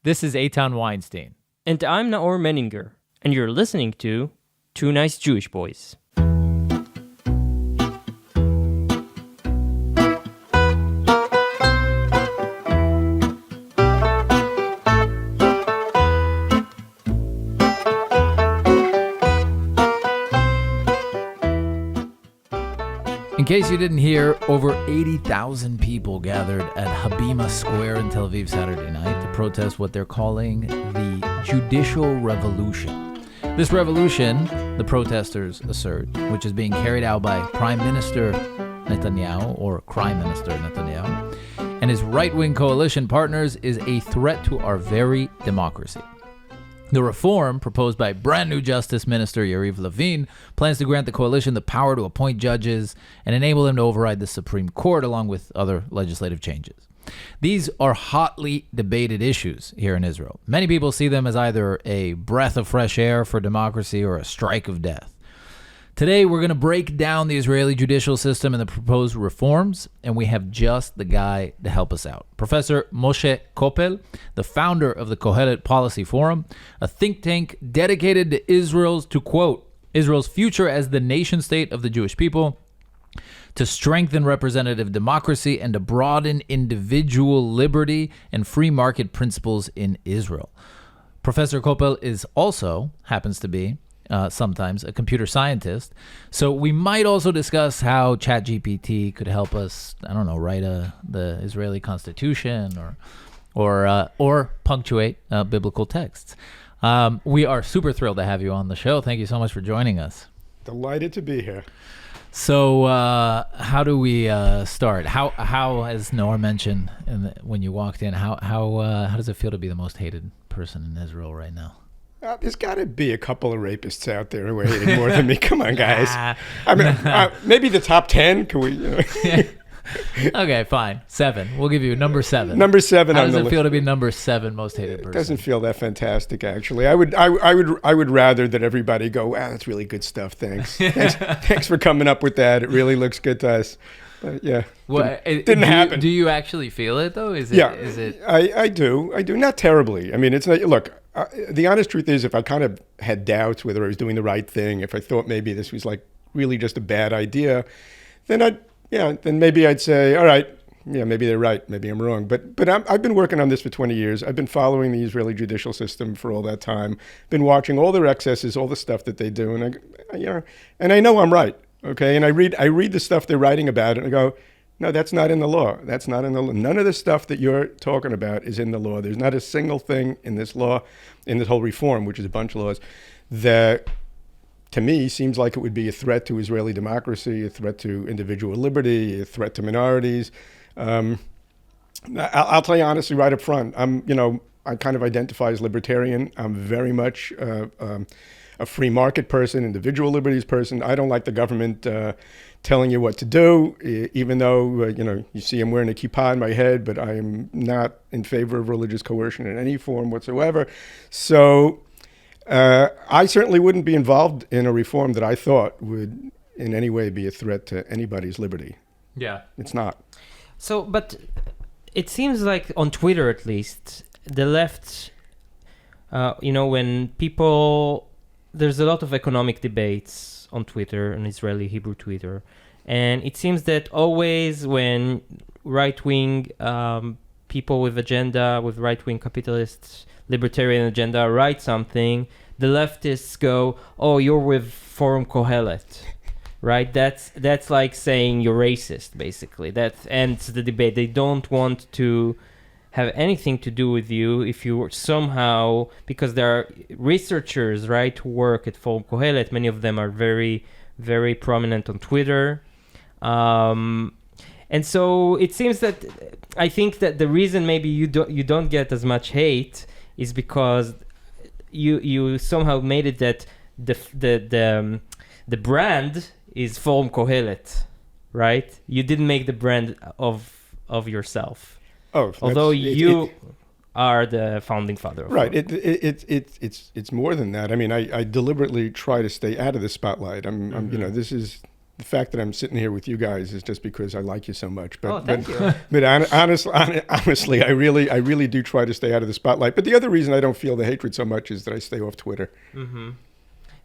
This is Eitan Weinstein. And I'm Naor Menninger, and you're listening to Two Nice Jewish Boys. In case you didn't hear, over 80,000 people gathered at HaBima Square in Tel Aviv Saturday night to protest what they're calling the Judicial Revolution. This revolution, the protesters assert, which is being carried out by Prime Minister Netanyahu, or Crime Minister Netanyahu, and his right-wing coalition partners, is a threat to our very democracy. The reform, proposed by brand new Justice Minister Yariv Levin, plans to grant the coalition the power to appoint judges and enable them to override the Supreme Court, along with other legislative changes. These are hotly debated issues here in Israel. Many people see them as either a breath of fresh air for democracy or a strike of death. Today, we're going to break down the Israeli judicial system and the proposed reforms, and we have just the guy to help us out. Professor Moshe Koppel, the founder of the Kohelet Policy Forum, a think tank dedicated to Israel's future as the nation state of the Jewish people, to strengthen representative democracy, and to broaden individual liberty and free market principles in Israel. Professor Koppel happens to be sometimes a computer scientist. So we might also discuss how ChatGPT could help us, write the Israeli constitution or punctuate biblical texts. We are super thrilled to have you on the show. Thank you so much for joining us. Delighted to be here. So how do we start? How, as Noah mentioned when you walked in, how does it feel to be the most hated person in Israel right now? There's got to be a couple of rapists out there who are hating more than me. Come on, guys. I mean, maybe the top 10. Can we? Okay, fine. 7. We'll give you number 7. Number 7. How does it feel to be number 7 most hated person? It doesn't feel that fantastic, actually. I would rather that everybody go, wow, that's really good stuff. Thanks for coming up with that. It really looks good to us. Yeah. Well, didn't happen. Do you actually feel it though? I do. Not terribly. I mean, it's not. Look, the honest truth is, if I kind of had doubts whether I was doing the right thing, if I thought maybe this was like really just a bad idea, then maybe I'd say, all right, yeah, maybe they're right, maybe I'm wrong. But I've been working on this for 20 years. I've been following the Israeli judicial system for all that time. Been watching all their excesses, all the stuff that they do, and I know I'm right. Okay, and I read the stuff they're writing about, and I go, no, that's not in the law. That's not in the law. None of the stuff that you're talking about is in the law. There's not a single thing in this law, in this whole reform, which is a bunch of laws, that to me seems like it would be a threat to Israeli democracy, a threat to individual liberty, a threat to minorities. I'll tell you honestly right up front, I kind of identify as libertarian. I'm very much a free market person, individual liberties person. I don't like the government telling you what to do, even though, you see I'm wearing a kippah on my head, but I am not in favor of religious coercion in any form whatsoever. So I certainly wouldn't be involved in a reform that I thought would in any way be a threat to anybody's liberty. Yeah. It's not. So, but it seems like on Twitter, at least, the left, when people... There's a lot of economic debates on Twitter, on Israeli Hebrew Twitter. And it seems that always when right-wing people with right-wing capitalists, libertarian agenda write something, the leftists go, oh, you're with Forum Kohelet, right? That's like saying you're racist, basically. That ends the debate. They don't want to have anything to do with you if you somehow, because there are researchers, right, who work at Forum Kohelet. Many of them are very, very prominent on Twitter. And so it seems that I think that the reason maybe you don't get as much hate is because you somehow made it that the brand is Forum Kohelet, right? You didn't make the brand of yourself. Oh, although you are the founding father of right. It's more than that. I mean, I deliberately try to stay out of the spotlight. This is the fact that I'm sitting here with you guys is just because I like you so much. But, thank you. But honestly, I really do try to stay out of the spotlight. But the other reason I don't feel the hatred so much is that I stay off Twitter. Mm-hmm.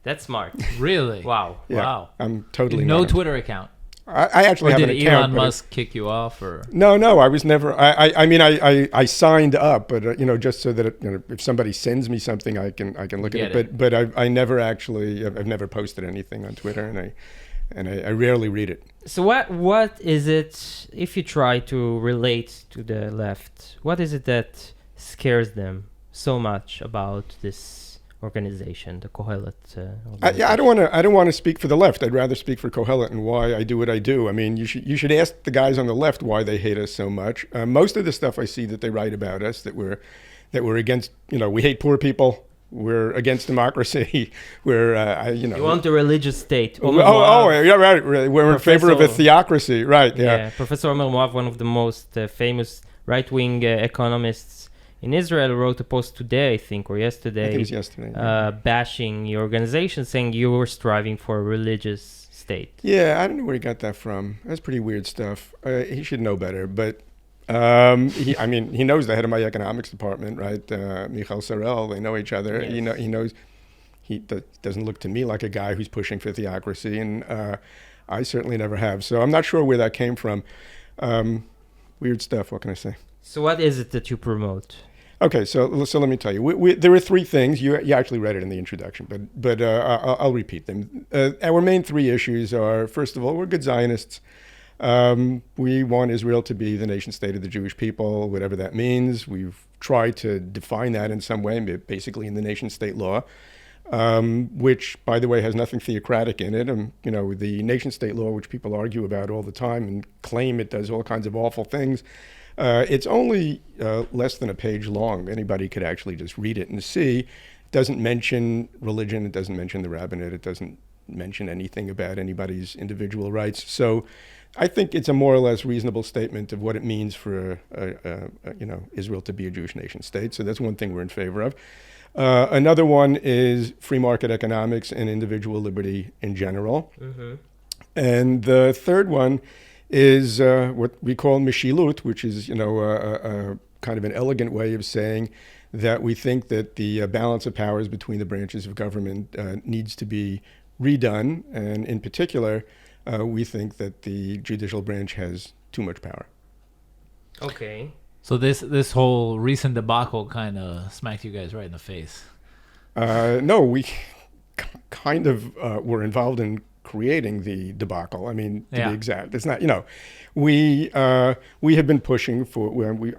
That's smart. Really? Wow. Yeah, Wow. I'm totally no not. Twitter account. I actually Or have did an account. Elon but Musk kick you off, or? No, I was never. I mean, I signed up, but just so that if somebody sends me something, I can look at it. But I never actually. I've never posted anything on Twitter, and I rarely read it. So what is it, if you try to relate to the left, what is it that scares them so much about this organization, the Kohelet organization? I don't want to speak for the left. I'd rather speak for Kohelet and why I do what I do. I mean, you should ask the guys on the left why they hate us so much. Most of the stuff I see that they write about us, that we're against, we hate poor people. We're against democracy. We're, You want a religious state. Yeah, right. We're in favor of a theocracy. Right, yeah. Professor Omer Moav, one of the most famous right-wing economists in Israel, wrote a post today, I think, or yesterday. I think it was yesterday. Bashing your organization, saying you were striving for a religious state. Yeah, I don't know where he got that from. That's pretty weird stuff. He should know better, but he knows the head of my economics department, right? Michal Sarel, they know each other. Yes. He knows. He doesn't look to me like a guy who's pushing for theocracy, and I certainly never have. So I'm not sure where that came from. Weird stuff. What can I say? So what is it that you promote? Okay, so let me tell you. There are three things. You actually read it in the introduction, but I'll repeat them. Our main three issues are, first of all, we're good Zionists. We want Israel to be the nation state of the Jewish people, whatever that means. We've tried to define that in some way, basically in the nation state law, which, by the way, has nothing theocratic in it. The nation state law, which people argue about all the time and claim it does all kinds of awful things, it's only less than a page long. Anybody could actually just read it and see. It doesn't mention religion. It doesn't mention the rabbinate. It doesn't mention anything about anybody's individual rights. So I think it's a more or less reasonable statement of what it means for Israel to be a Jewish nation state. So that's one thing we're in favor of. Another one is free market economics and individual liberty in general. Mm-hmm. And the third one is what we call mishilut, which is a kind of an elegant way of saying that we think that the balance of powers between the branches of government needs to be redone, and in particular, we think that the judicial branch has too much power. Okay. So this whole recent debacle kind of smacked you guys right in the face. No, we kind of were involved in creating the debacle. I mean, to be exact, it's not. We have been pushing for.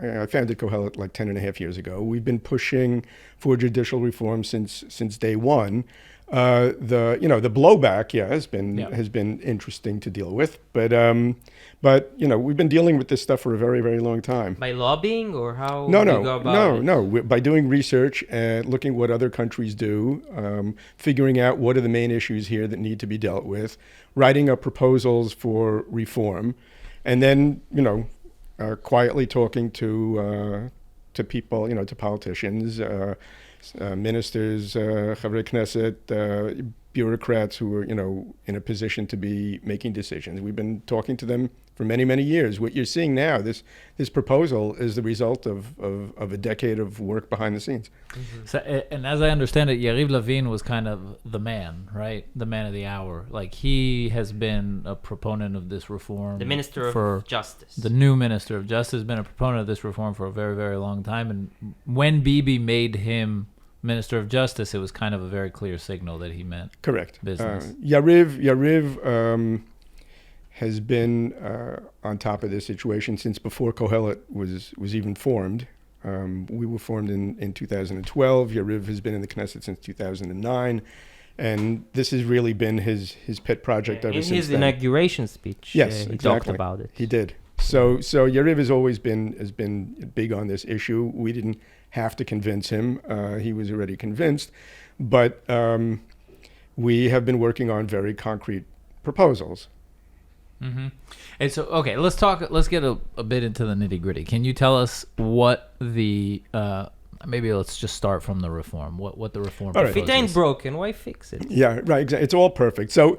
I founded Kohelet like 10 and a half years ago. We've been pushing for judicial reform since day one. The blowback, has been interesting to deal with, but we've been dealing with this stuff for a very, very long time. By lobbying, or how do you go about it? No. By doing research and looking what other countries do, figuring out what are the main issues here that need to be dealt with, writing up proposals for reform, and then quietly talking to people, to politicians. Ministers, Chavrei Knesset, bureaucrats who are, in a position to be making decisions. We've been talking to them for many, many years. What you're seeing now, this proposal is the result of a decade of work behind the scenes. Mm-hmm. So, and as I understand it, Yariv Levin was kind of the man, right? The man of the hour. Like, he has been a proponent of this reform. The Minister of Justice. The new Minister of Justice has been a proponent of this reform for a very, very long time. And when Bibi made him Minister of Justice, it was kind of a very clear signal that he meant correct business. Yariv has been on top of this situation since before Kohelet was even formed. We were formed in 2012. Yariv has been in the Knesset since 2009, and this has really been his pet project ever since then. In his inauguration speech, yes, he exactly. talked about it. He did. So Yariv has always been big on this issue. We didn't have to convince him. He was already convinced, but we have been working on very concrete proposals. Mm-hmm. And so, okay, let's get a bit into the nitty gritty. Can you tell us what the Maybe let's just start from the reform. What the reform All right. If it ain't broken, why fix it? Yeah, right. Exactly. It's all perfect. So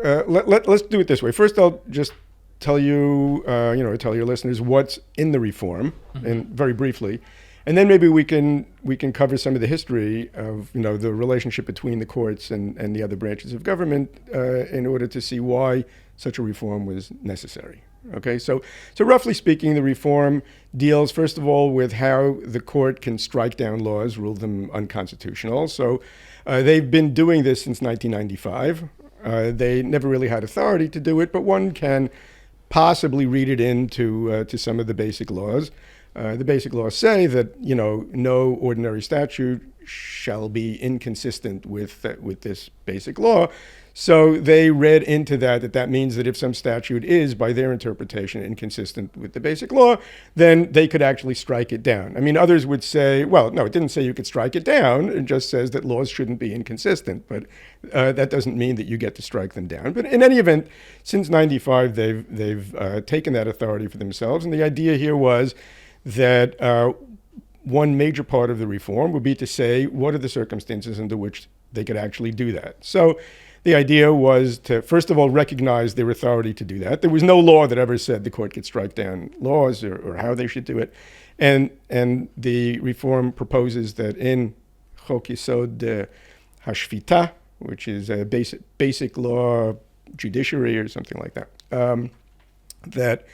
let's do it this way. First, I'll just tell you, tell your listeners what's in the reform, and very briefly, and then maybe we can cover some of the history of the relationship between the courts and the other branches of government in order to see why such a reform was necessary. Okay, so roughly speaking, the reform deals, first of all, with how the court can strike down laws, rule them unconstitutional. So they've been doing this since 1995. They never really had authority to do it, but one can possibly read it into to some of the basic laws. The basic laws say that no ordinary statute shall be inconsistent with this basic law. So they read into that means that if some statute is, by their interpretation, inconsistent with the basic law, then they could actually strike it down. I mean, others would say, well, no, it didn't say you could strike it down. It just says that laws shouldn't be inconsistent. But that doesn't mean that you get to strike them down. But in any event, since 95, they've taken that authority for themselves. And the idea here was that one major part of the reform would be to say, what are the circumstances under which they could actually do that? So the idea was to, first of all, recognize their authority to do that. There was no law that ever said the court could strike down laws or how they should do it. And the reform proposes that in Chok Yesod HaShvita, which is a basic law judiciary or something like that, that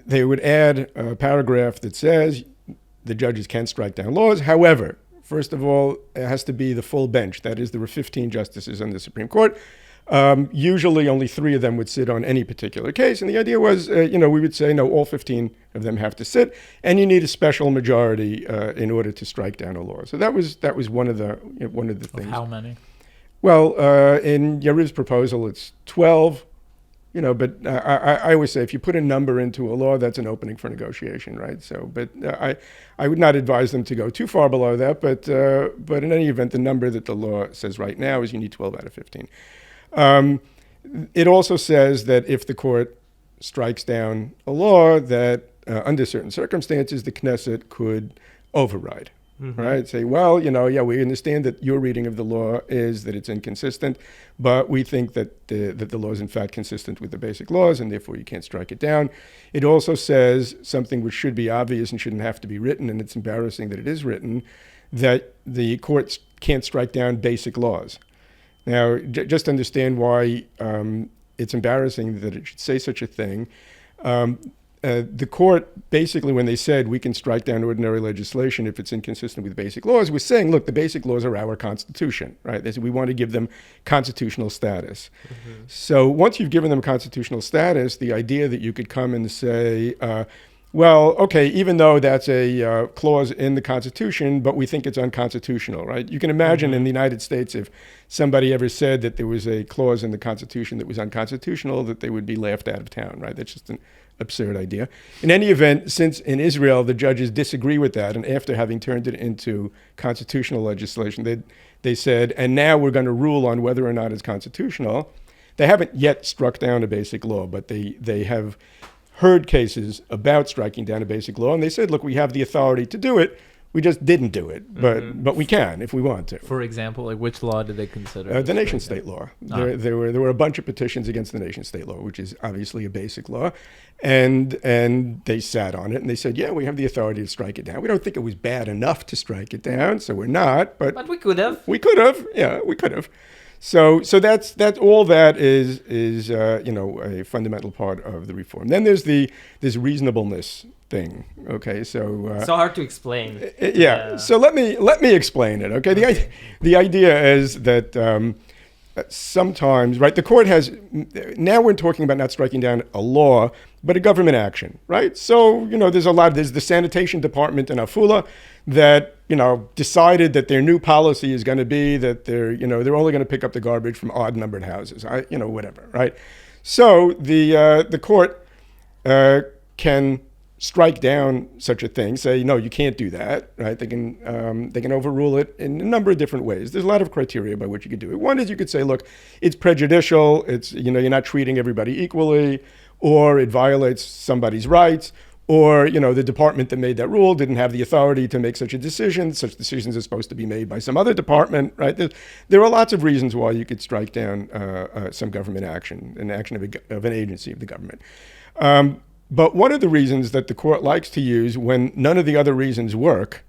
they would add a paragraph that says the judges can strike down laws. However, first of all, it has to be the full bench. That is, there were 15 justices on the Supreme Court. Usually only 3 of them would sit on any particular case. And the idea was, we would say, no, all 15 of them have to sit. And you need a special majority in order to strike down a law. So that was one of the things. How many? Well, in Yariv's proposal, it's 12. But I always say if you put a number into a law, that's an opening for negotiation, right? So, but I would not advise them to go too far below that. But in any event, the number that the law says right now is you need 12 out of 15. It also says that if the court strikes down a law, that under certain circumstances, the Knesset could override. Right? Say, well, we understand that your reading of the law is that it's inconsistent, but we think that the law is in fact consistent with the basic laws, and therefore you can't strike it down. It also says something which should be obvious and shouldn't have to be written, and it's embarrassing that it is written, that the courts can't strike down basic laws. Now, just understand why it's embarrassing that it should say such a thing. The court, basically, when they said we can strike down ordinary legislation if it's inconsistent with basic laws, was saying, look, the basic laws are our Constitution, right? They said we want to give them constitutional status. So once you've given them constitutional status, the idea that you could come and say, well, okay, even though that's a clause in the Constitution, but we think it's unconstitutional, right? You can imagine in the United States, if somebody ever said that there was a clause in the Constitution that was unconstitutional, that they would be laughed out of town, right? That's just an absurd idea. In any event, since in Israel the judges disagree with that, and after having turned it into constitutional legislation, they said, and now we're going to rule on whether or not it's constitutional. They haven't yet struck down a basic law, but they have heard cases about striking down a basic law, and they said, look, we have the authority to do it. We just didn't do it, but we can if we want to. For example, like which law did they consider? The nation-state law. There were a bunch of petitions against the nation-state law, which is obviously a basic law, and they sat on it and they said, yeah, we have the authority to strike it down. We don't think it was bad enough to strike it down, so we're not. But we could have. We could have. Yeah, we could have. So that's all that is a fundamental part of the reform. Then there's this reasonableness thing. Okay, so hard to explain. Yeah. So let me explain it. Okay. The idea is that sometimes, right, the court has, now we're talking about not striking down a law, but a government action, right? So, there's the sanitation department in Afula that, decided that their new policy is going to be that they're only going to pick up the garbage from odd numbered houses, whatever, right? So the court can strike down such a thing, say, no, you can't do that, right? They can overrule it in a number of different ways. There's a lot of criteria by which you could do it. One is you could say, look, it's prejudicial, it's, you're not treating everybody equally, or it violates somebody's rights, or, the department that made that rule didn't have the authority to make such a decision. Such decisions are supposed to be made by some other department, right? There are lots of reasons why you could strike down some government action, an action of an agency of the government. But one of the reasons that the court likes to use when none of the other reasons work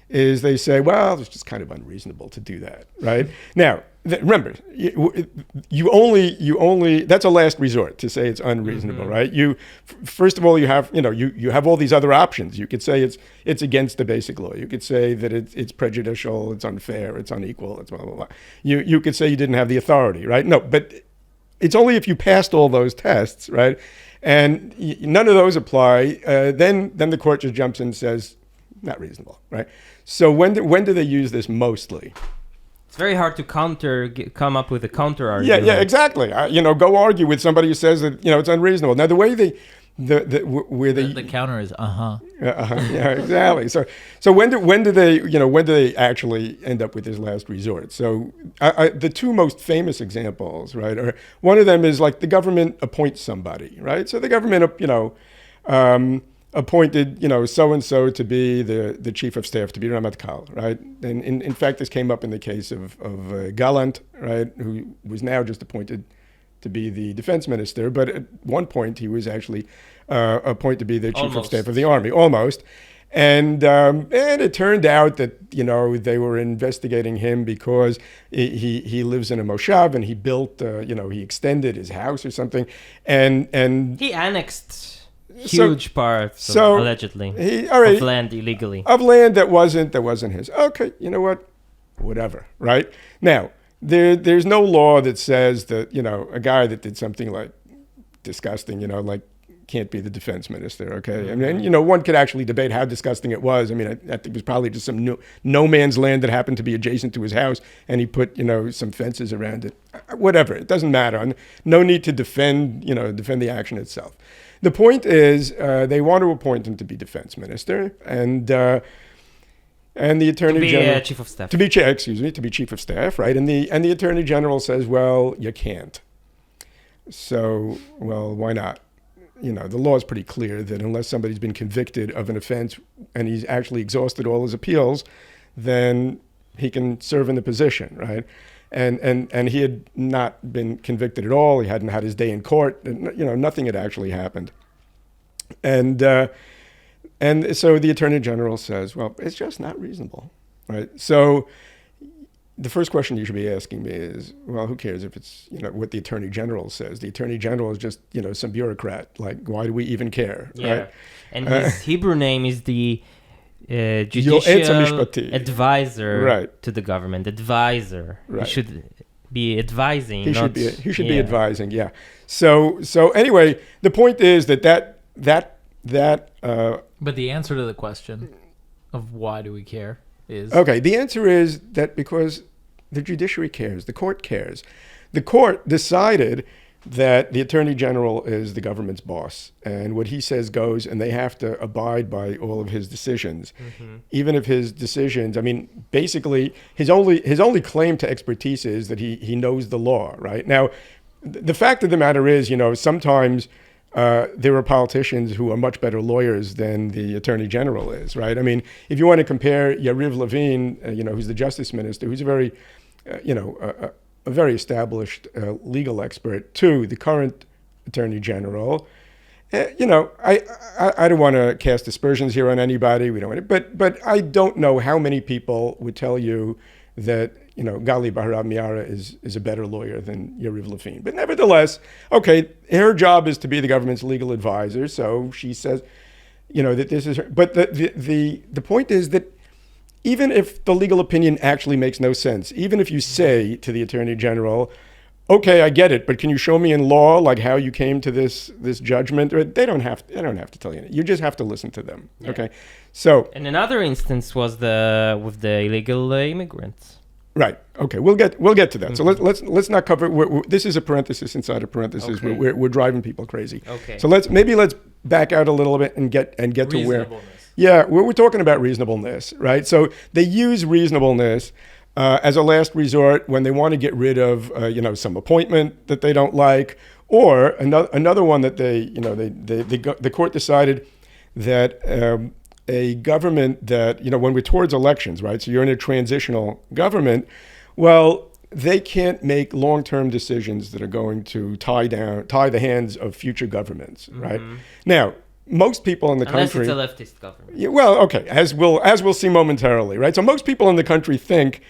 is they say, well, it's just kind of unreasonable to do that, right? Now, remember, you only that's a last resort to say it's unreasonable, right? First of all, you have you have all these other options. You could say it's against the basic law. You could say that it's prejudicial, it's unfair, it's unequal, it's blah blah blah. You could say you didn't have the authority, right? No, but it's only if you passed all those tests, right? And none of those apply. Then the court just jumps in and says, not reasonable, right? So when do they use this mostly? It's very hard to come up with a counter argument. Yeah, exactly. Go argue with somebody who says that it's unreasonable. Now the way the counter is yeah, exactly. So when do they actually end up with this last resort? So the two most famous examples, right, are one of them is like the government appoints somebody, right? So the government appointed, so-and-so to be the chief of staff, to be Ramatkal, right? And in fact, this came up in the case of Gallant, right, who was now just appointed to be the defense minister, but at one point he was actually appointed to be the chief of staff of the army, almost. And it turned out that, they were investigating him because he lives in a moshav and he built, he extended his house or something. And he annexed huge parts, allegedly, of land illegally. Of land that wasn't his. Okay, you know what? Whatever, right? Now, there's no law that says that, a guy that did something like disgusting, like can't be the defense minister, okay? I mean, one could actually debate how disgusting it was. I mean, I think it was probably just some no man's land that happened to be adjacent to his house, and he put, some fences around it. Whatever, it doesn't matter. No need to defend the action itself. The point is, they want to appoint him to be defense minister, and the attorney general chief of staff. to be chief of staff, right? And the attorney general says, well, you can't. So, well, why not? The law is pretty clear that unless somebody's been convicted of an offense and he's actually exhausted all his appeals, then he can serve in the position, right? And he had not been convicted at all. He hadn't had his day in court. Nothing had actually happened. And so the attorney general says, well, it's just not reasonable, right? So the first question you should be asking me is, well, who cares if it's, what the attorney general says? The attorney general is just, some bureaucrat. Like, why do we even care, right? And his Hebrew name is the judicial advisor to the government. Advisor. Right. He should be advising. He should be advising. Yeah. So anyway, the point is that. But the answer to the question of why do we care is okay. The answer is that because the judiciary cares, the court cares. The court decided that the attorney general is the government's boss, and what he says goes, and they have to abide by all of his decisions, even if his decisions. I mean, basically, his only claim to expertise is that he knows the law. Right now, the fact of the matter is, sometimes there are politicians who are much better lawyers than the attorney general is. Right. I mean, if you want to compare Yariv Levin, who's the justice minister, who's a very, a very established legal expert, to the current attorney general. I don't want to cast aspersions here on anybody. We don't want to, but I don't know how many people would tell you that Gali Baharav Miara is a better lawyer than Yariv Levin. But nevertheless, okay, her job is to be the government's legal advisor. So she says, that this is her. But the point is that even if the legal opinion actually makes no sense, even if you say to the attorney general, okay, I get it, but can you show me in law like how you came to this judgment? Or they don't have to tell you. You just have to listen to them. Yeah. Okay, so and another instance was with the illegal immigrants. Right. Okay. We'll get to that. So let's not cover. This is a parenthesis inside a parenthesis. Okay. We're driving people crazy. Okay. So let's back out a little bit and get to where. Yeah, we're talking about reasonableness, right? So they use reasonableness as a last resort when they want to get rid of, some appointment that they don't like, or another one that the court decided that a government that, when we're towards elections, right? So you're in a transitional government. Well, they can't make long-term decisions that are going to tie the hands of future governments, right? Now, most people in the country, unless it's a leftist government. Yeah, well, okay, as we'll see momentarily, right? So most people in the country think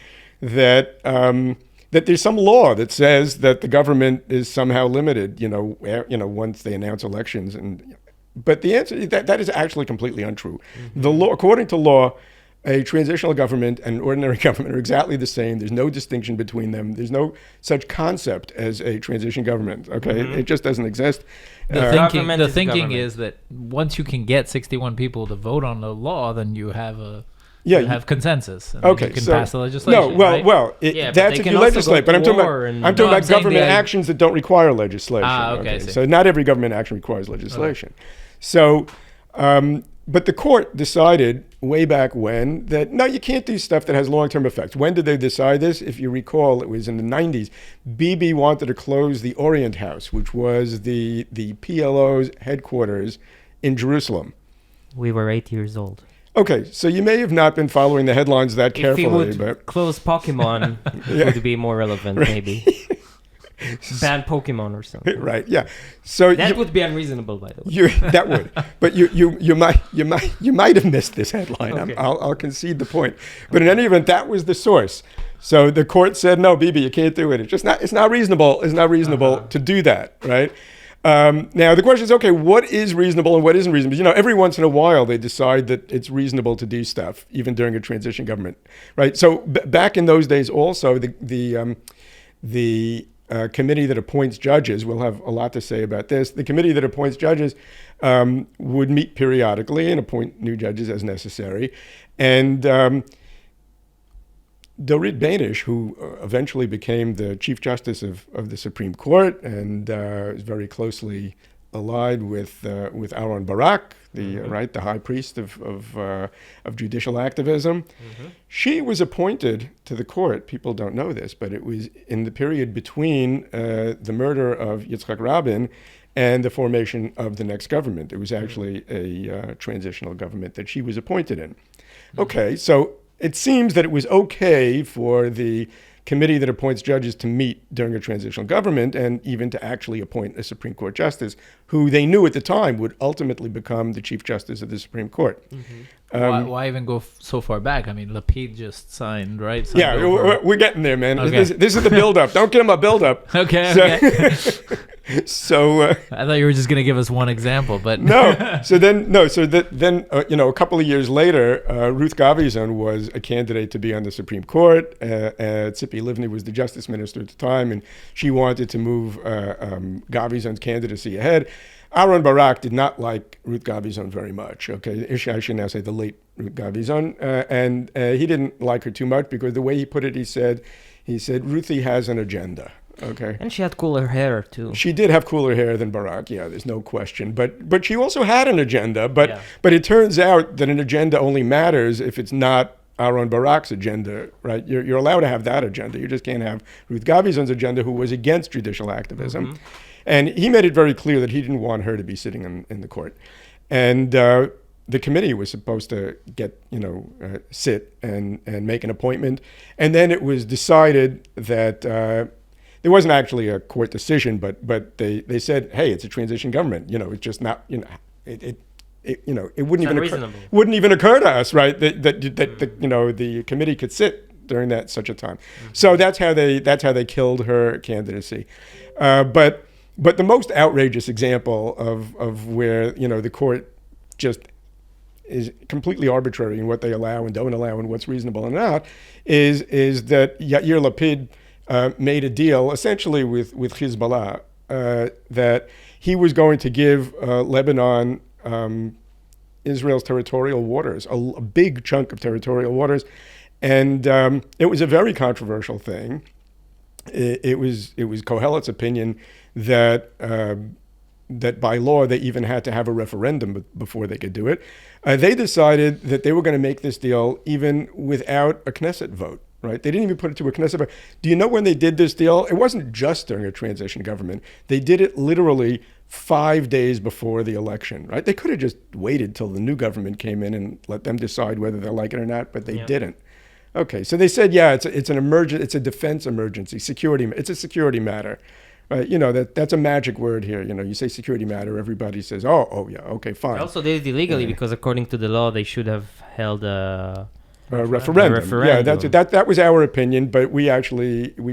that that there's some law that says that the government is somehow limited, once they announce elections, but the answer that is actually completely untrue. The law, according to law, a transitional government and an ordinary government are exactly the same. There's no distinction between them. There's no such concept as a transition government. Okay, it just doesn't exist. The thinking is that once you can get 61 people to vote on the law, then you have you have consensus. And Okay, you can so pass the legislation. That's if you legislate. But I'm talking about government actions that don't require legislation. Okay, I see. So not every government action requires legislation. Okay. So, but the court decided way back when that no, you can't do stuff that has long-term effects. When did they decide this? If you recall, it was in the 90s. Bibi wanted to close the Orient House, which was the PLO's headquarters in Jerusalem. We were 8 years old. Okay, so you may have not been following the headlines that carefully. If he would close Pokemon, it would be more relevant, maybe. Ban Pokemon or something. Right, yeah. So that would be unreasonable, by the way. That would. But you might have missed this headline. Okay. I'll concede the point. But in any event, that was the source. So the court said, no, Bibi, you can't do it. It's not reasonable. It's not reasonable to do that, right? Now the question is, okay, what is reasonable and what isn't reasonable? Every once in a while they decide that it's reasonable to do stuff, even during a transition government, right? So back in those days, also the committee that appoints judges, we'll have a lot to say about this. The committee that appoints judges would meet periodically and appoint new judges as necessary, and Dorit Benish, who eventually became the Chief Justice of the Supreme Court and is very closely allied with Aaron Barak, the high priest of judicial activism. She was appointed to the court. People don't know this, but it was in the period between the murder of Yitzhak Rabin and the formation of the next government. It was actually a transitional government that she was appointed in. Okay, so it seems that it was okay for the committee that appoints judges to meet during a transitional government and even to actually appoint a Supreme Court justice who they knew at the time would ultimately become the Chief Justice of the Supreme Court. Why even go so far back? I mean, Lapid just signed, right? We're getting there, man. Okay. This is the build-up. Don't give him a build-up. Okay. So I thought you were just going to give us one example, but no. So then a couple of years later, Ruth Gavizon was a candidate to be on the Supreme Court. Tzipi Livni was the Justice Minister at the time, and she wanted to move Gavizon's candidacy ahead. Aaron Barak did not like Ruth Gavizon very much. Okay, I should now say the late Ruth Gavizon, and he didn't like her too much because the way he put it, he said, Ruthie has an agenda. Okay. And she had cooler hair too. She did have cooler hair than Barak, yeah, there's no question. But she also had an agenda. But it turns out that an agenda only matters if it's not Aaron Barak's agenda, right? You're allowed to have that agenda. You just can't have Ruth Gavizon's agenda, who was against judicial activism. And he made it very clear that he didn't want her to be sitting in the court. And the committee was supposed to sit and make an appointment. And then it was decided that there wasn't actually a court decision, but they said, hey, it's a transition government. It's just not, it wouldn't even occur to us, right? That the committee could sit during such a time. So that's how they killed her candidacy. But the most outrageous example of where the court just is completely arbitrary in what they allow and don't allow and what's reasonable and not is that Yair Lapid made a deal essentially with Hezbollah that he was going to give Lebanon Israel's territorial waters, a big chunk of territorial waters, and it was a very controversial thing. It was Kohelet's opinion that by law they even had to have a referendum before they could do it. They decided that they were going to make this deal even without a Knesset vote. Right? They didn't even put it to a Knesset vote. Do you know when they did this deal? It wasn't just during a transition government. They did it literally 5 days before the election, right? They could have just waited till the new government came in and let them decide whether they like it or not, but they didn't. Okay, so they said, it's an it's a defense emergency, security. It's a security matter. That's a magic word here. You say security matter, everybody says, oh yeah, okay, fine. Also, they did illegally because according to the law, they should have held a referendum. Yeah, that was our opinion, but we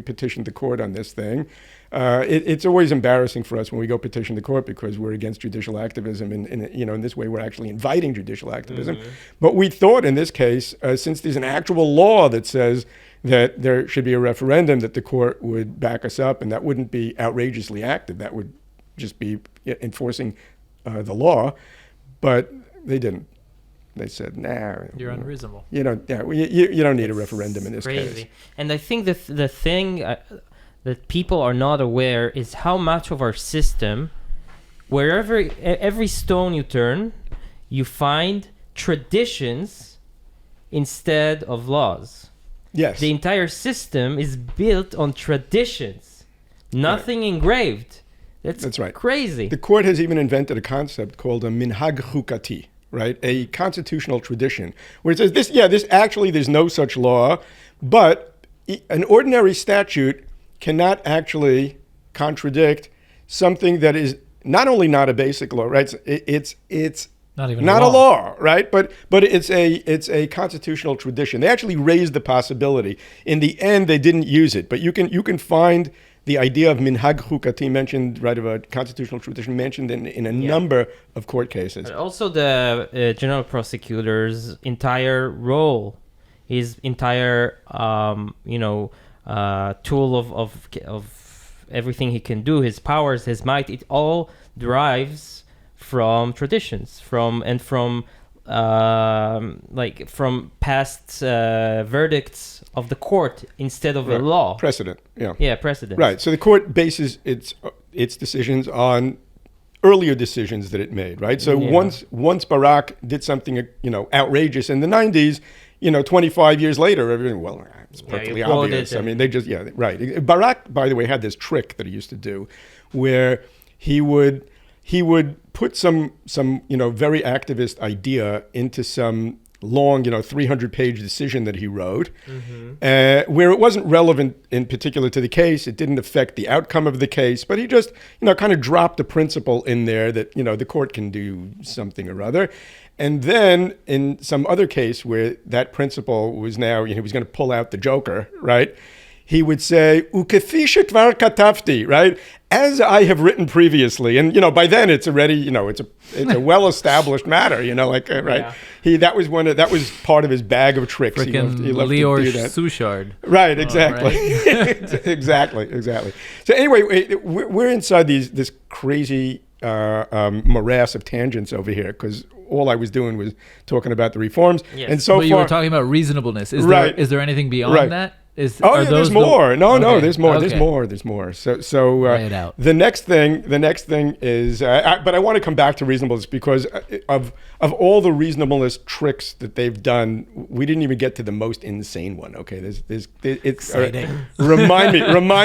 petitioned the court on this thing. It's always embarrassing for us when we go petition the court because we're against judicial activism, and in this way we're actually inviting judicial activism. But we thought in this case, since there's an actual law that says that there should be a referendum, that the court would back us up, and that wouldn't be outrageously active. That would just be enforcing the law. But they didn't. They said, "Nah, you're unreasonable. You don't need a referendum in this crazy. case." And I think the thing that people are not aware is how much of our system, wherever every stone you turn, you find traditions instead of laws. Yes. The entire system is built on traditions, nothing engraved. That's right. Crazy. The court has even invented a concept called a minhag chukati, right? A constitutional tradition, where it says there's no such law, but an ordinary statute cannot actually contradict something that is not only not a basic law, right? It's not a law, right? But it's a constitutional tradition. They actually raised the possibility. In the end, they didn't use it, but you can find the idea of minhag chukati mentioned, right, of a constitutional tradition mentioned in a number of court cases. But also, the general prosecutor's entire role, his entire tool of everything he can do, his powers, his might, it all derives from traditions, from past verdicts of the court instead of a law. Precedent, yeah. Yeah, precedent. Right, so the court bases its decisions on earlier decisions that it made, right? So once Barak did something, outrageous in the 90s, 25 years later, everyone, it's perfectly obvious. I mean, they just, right. Barak, by the way, had this trick that he used to do where he would put some very activist idea into some long, 300-page decision that he wrote, where it wasn't relevant in particular to the case. It didn't affect the outcome of the case, but he just, kind of dropped a principle in there that, the court can do something or other. And then in some other case where that principle was now, he was going to pull out the joker, right? He would say, "Ukefi shekvar katafti," right? As I have written previously, and by then it's already, it's a well-established matter, right? Yeah. That was part of his bag of tricks. He loved to do that. Suchard. Right, exactly, right. exactly. So anyway, we're inside this crazy morass of tangents over here because all I was doing was talking about the reforms, and but you were talking about reasonabment. Is there anything beyond that? There's more. There's more. Okay. There's more. So lay it out. The next thing is, but I want to come back to reasonableness because of all the reasonableness tricks that they've done, we didn't even get to the most insane one. Okay, it's exciting. Remind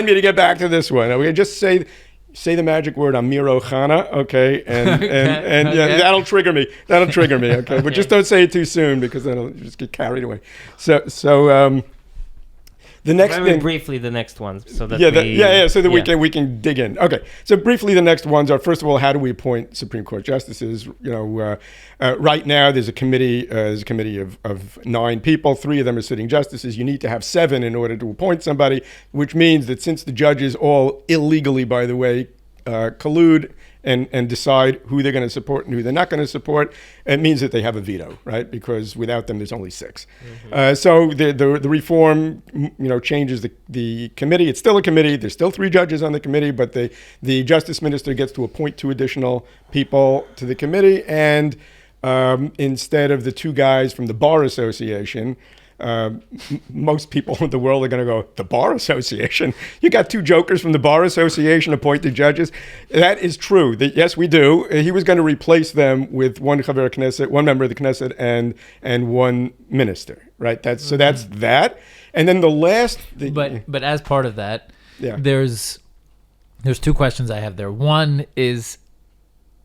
me to get back to this one. Okay, just say the magic word Amiro Chana, okay, and okay. That'll trigger me. Okay, but just don't say it too soon because then I'll just get carried away. So. The next thing, briefly, the next ones, so that so that we can dig in. Okay, so briefly, the next ones are, first of all, how do we appoint Supreme Court justices? Right now there's a committee. Of 9 people. 3 of them are sitting justices. You need to have 7 in order to appoint somebody, which means that since the judges all illegally, by the way, collude and decide who they're going to support and who they're not going to support, it means that they have a veto, right? Because without them, there's only 6. So the reform, changes the committee. It's still a committee. There's still 3 judges on the committee, but the Justice Minister gets to appoint 2 additional people to the committee, and instead of the 2 guys from the Bar Association. Most people in the world are going to go, the Bar Association? You got 2 jokers from the Bar Association appointed judges? That is true. Yes, we do. He was going to replace them with one Chaver Knesset, one member of the Knesset, and one minister, right? That's that. And then the last... But as part of that, there's 2 questions I have there. One is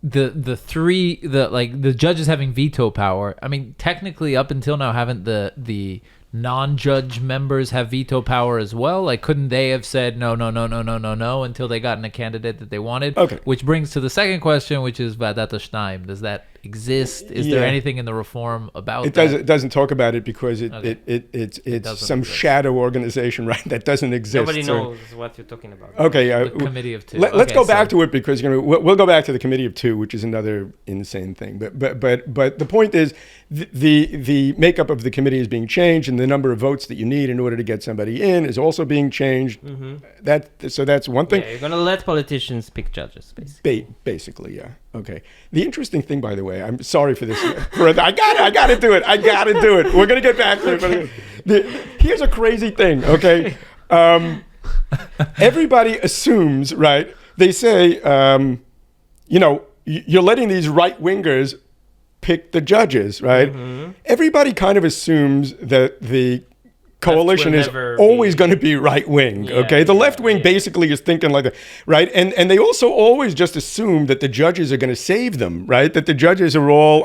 the judges having veto power. I mean, technically, up until now, haven't the non-judge members have veto power as well? Like, couldn't they have said no until they gotten a candidate that they wanted? Okay. Which brings to the second question, which is Vadat Shnayim. Does that exist? Is there anything in the reform about that? It doesn't talk about it because it's doesn't some exist. shadow organization, right? That doesn't exist. Nobody So- knows what you're talking about. Okay, The committee of two. Let's Okay, go back so- to it because we'll go back to the committee of two, which is another insane thing. But the point is the makeup of the committee is being changed, and the number of votes that you need in order to get somebody in is also being changed. So that's one thing. Yeah, you're gonna let politicians pick judges, basically. Basically, yeah. Okay. The interesting thing, by the way, I'm sorry for this. I got to do it. We're gonna get back to it. But here's a crazy thing. Okay. Everybody assumes, right? They say, you're letting these right wingers pick the judges, right? Everybody kind of assumes that the coalition is never always be- going to be right wing. Yeah, Okay, the yeah, left wing yeah. basically is thinking like that, right? And they also always just assume that the judges are going to save them, right? That the judges are all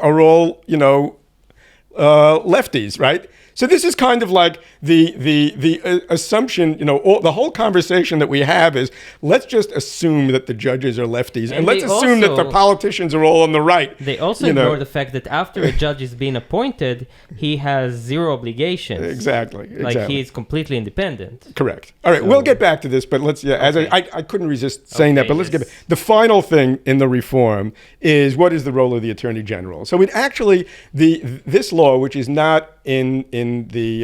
lefties, right? So this is kind of like the assumption, the whole conversation that we have is let's just assume that the judges are lefties and let's they assume that the also- politicians are all on the right. They also you know. ignore the fact that after a judge is being appointed, he has zero obligations. Exactly. Like he is completely independent. Correct. All right, we'll get back to this, but let's. As Okay. I couldn't resist saying that, Okay, but let's yes. get back. The final thing in the reform is what is the role of the Attorney General. So it actually this law, which is not in the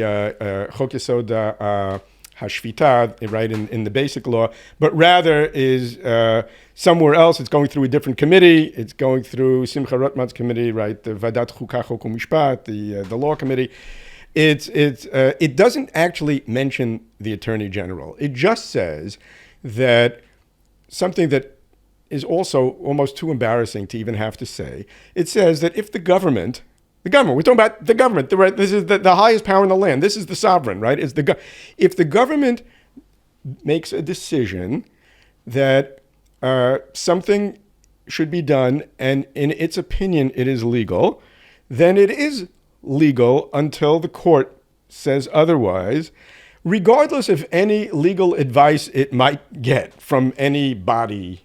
Chok Yesod Hashvita, right, in the basic law, but rather is somewhere else. It's going through a different committee. It's going through Simcha Rotman's committee, right, the Vadat Chukah Chok u'Mishpat, the law committee. It doesn't actually mention the Attorney General. It just says that something that is also almost too embarrassing to even have to say. It says that if the government, we're talking about the government, right? This is the highest power in the land. This is the sovereign, right? If the government makes a decision that something should be done, and in its opinion it is legal, then it is legal until the court says otherwise, regardless of any legal advice it might get from any body,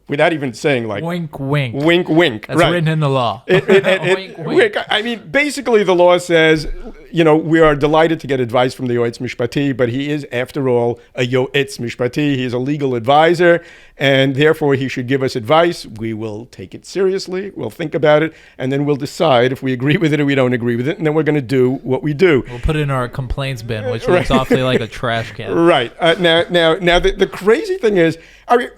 without even saying like Wink, wink. wink, wink. That's right. written in the law. Wink, wink. I mean, basically, the law says, we are delighted to get advice from the Yoetz Mishpati, but he is, after all, a Yoetz Mishpati. He is a legal advisor, and therefore he should give us advice. We will take it seriously. We'll think about it, and then we'll decide if we agree with it or we don't agree with it, and then we're going to do what we do. We'll put it in our complaints bin, which looks awfully like a trash can. Right. Now, the crazy thing is,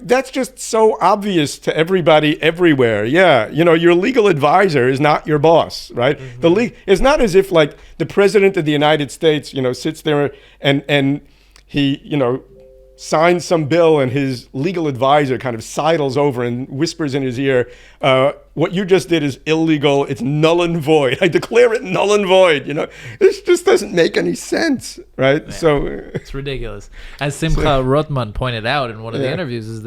that's just so obvious to everybody everywhere. Yeah. Your legal advisor is not your boss, right? It's not as if like the president of the United States, sits there and he, signs some bill and his legal advisor kind of sidles over and whispers in his ear, what you just did is illegal. It's null and void. I declare it null and void. This just doesn't make any sense, right? Yeah. So It's ridiculous. As Simcha Rotman pointed out in one of the Yeah. interviews, is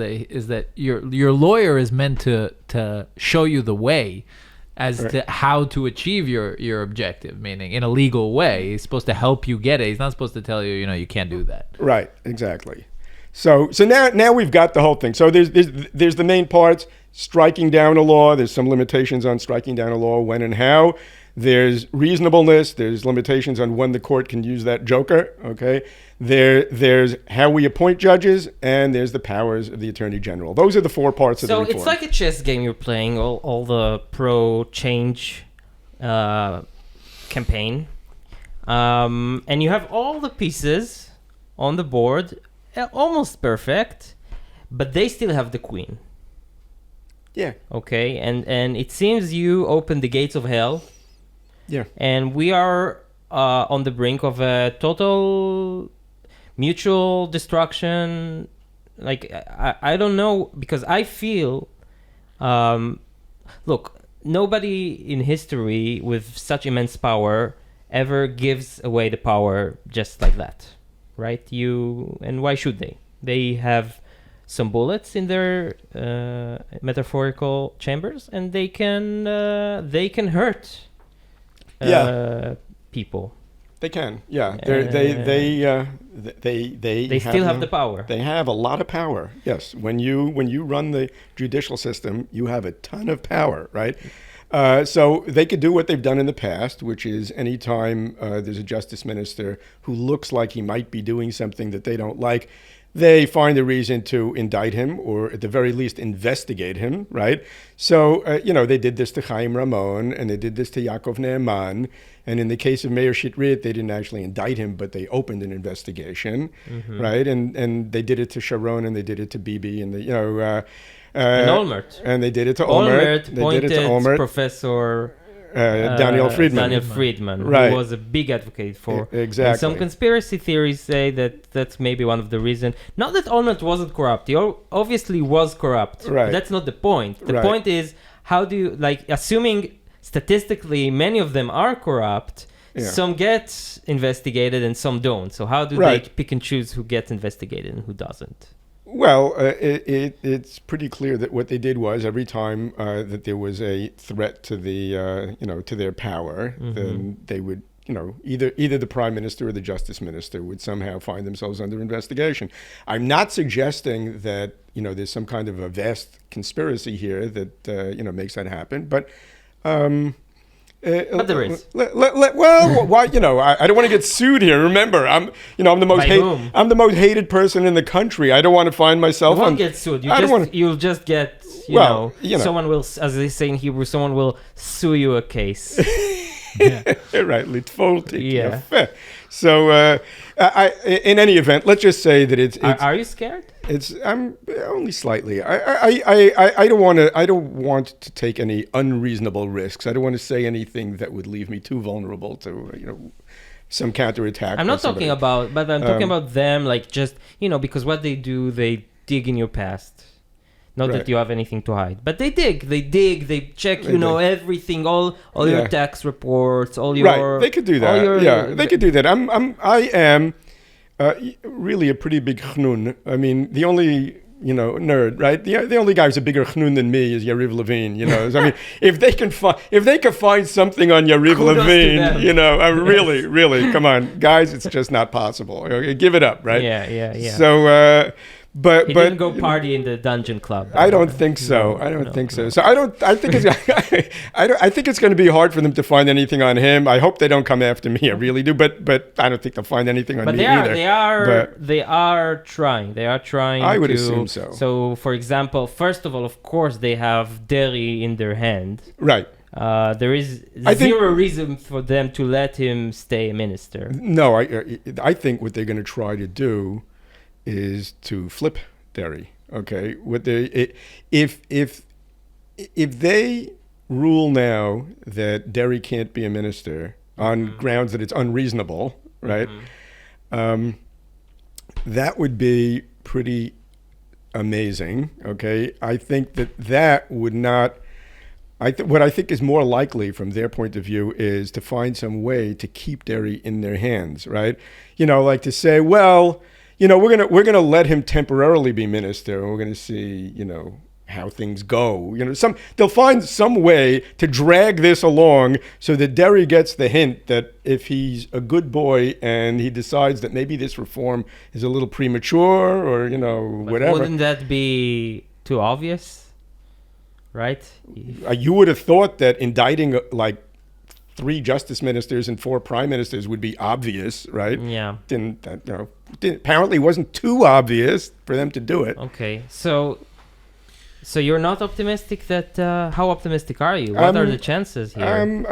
that your lawyer is meant to show you the way as to how to achieve your objective, meaning in a legal way. He's supposed to help you get it. He's not supposed to tell you, you can't do that. Right, exactly. So now we've got the whole thing. So there's the main parts: striking down a law. There's some limitations on striking down a law, when and how. There's reasonableness. There's limitations on when the court can use that joker. Okay. There's how we appoint judges, and there's the powers of the Attorney General. Those are the four parts of the reform. So it's like a chess game you're playing, all the pro-change campaign. And you have all the pieces on the board, almost perfect, but they still have the queen. Yeah. Okay, and it seems you opened the gates of hell, Yeah. and we are on the brink of a total mutual destruction. Like, I don't know, because I feel, look, nobody in history with such immense power ever gives away the power just like that, right? And why should they? They have some bullets in their metaphorical chambers, and they can hurt people. They can, yeah. They still have the power. They have a lot of power. Yes, when you run the judicial system, you have a ton of power, right? So they could do what they've done in the past, which is anytime there's a justice minister who looks like he might be doing something that they don't like, they find a reason to indict him, or at the very least investigate him, right? So, they did this to Chaim Ramon, and they did this to Yaakov Ne'eman. And in the case of Meir Shitrit, they didn't actually indict him, but they opened an investigation, right? And they did it to Sharon, and they did it to Bibi, and and Olmert. And they did it to Olmert. They did it to Olmert. Professor Daniel Friedman. Right. Who was a big advocate for. Exactly. And some conspiracy theories say that that's maybe one of the reasons. Not that Olmert wasn't corrupt. He obviously was corrupt. Right. But that's not the point. The point is, how do you, assuming statistically many of them are corrupt, some get investigated and some don't. So how do they pick and choose who gets investigated and who doesn't? Well, it's pretty clear that what they did was every time that there was a threat to the to their power, then they would either the prime minister or the justice minister would somehow find themselves under investigation. I'm not suggesting that there's some kind of a vast conspiracy here that makes that happen, but. But there is. Why? I don't want to get sued here. Remember, I'm the most hated person in the country. I don't want to find myself. You won't get sued. You'll just get. Someone will, as they say in Hebrew, someone will sue you a case. Right, litfoltik. Yeah. So, in any event, let's just say that it's. Are you scared? I'm only slightly. I don't want to take any unreasonable risks. I don't want to say anything that would leave me too vulnerable to some counterattack. I'm not talking about, but I'm talking about them, because what they do, they dig in your past. Not that you have anything to hide, but they dig, they check, everything, all your tax reports, all your. Right, they could do that. They could do that. I am really a pretty big chnun. I mean, the only nerd, right? The only guy who's a bigger chnun than me is Yariv Levin. I mean, if they can find something on Yariv Levin, really, come on, guys, it's just not possible. Give it up, right? Yeah. So. But he didn't go party in the dungeon club. I don't think so. I don't think so. So I think it's going to be hard for them to find anything on him. I hope they don't come after me. I really do. But I don't think they'll find anything on me either. They are trying. They are trying. I would assume so. So, for example, first of all, of course, they have Deri in their hand. Right. There is zero reason for them to let him stay a minister. No, I think what they're going to try to do is to flip Deri. Okay, if they rule now that Deri can't be a minister on grounds that it's unreasonable, right? That would be pretty amazing. Okay, I think that would not. What I think is more likely from their point of view is to find some way to keep Deri in their hands, right? Like to say, well. We're gonna let him temporarily be minister, and we're gonna see, how things go. They'll find some way to drag this along so that Deri gets the hint that if he's a good boy and he decides that maybe this reform is a little premature or whatever. Wouldn't that be too obvious, right? You would have thought that indicting 3 justice ministers and 4 prime ministers would be obvious, right? Yeah. Apparently wasn't too obvious for them to do it. Okay, so you're not optimistic that. How optimistic are you? What are the chances here?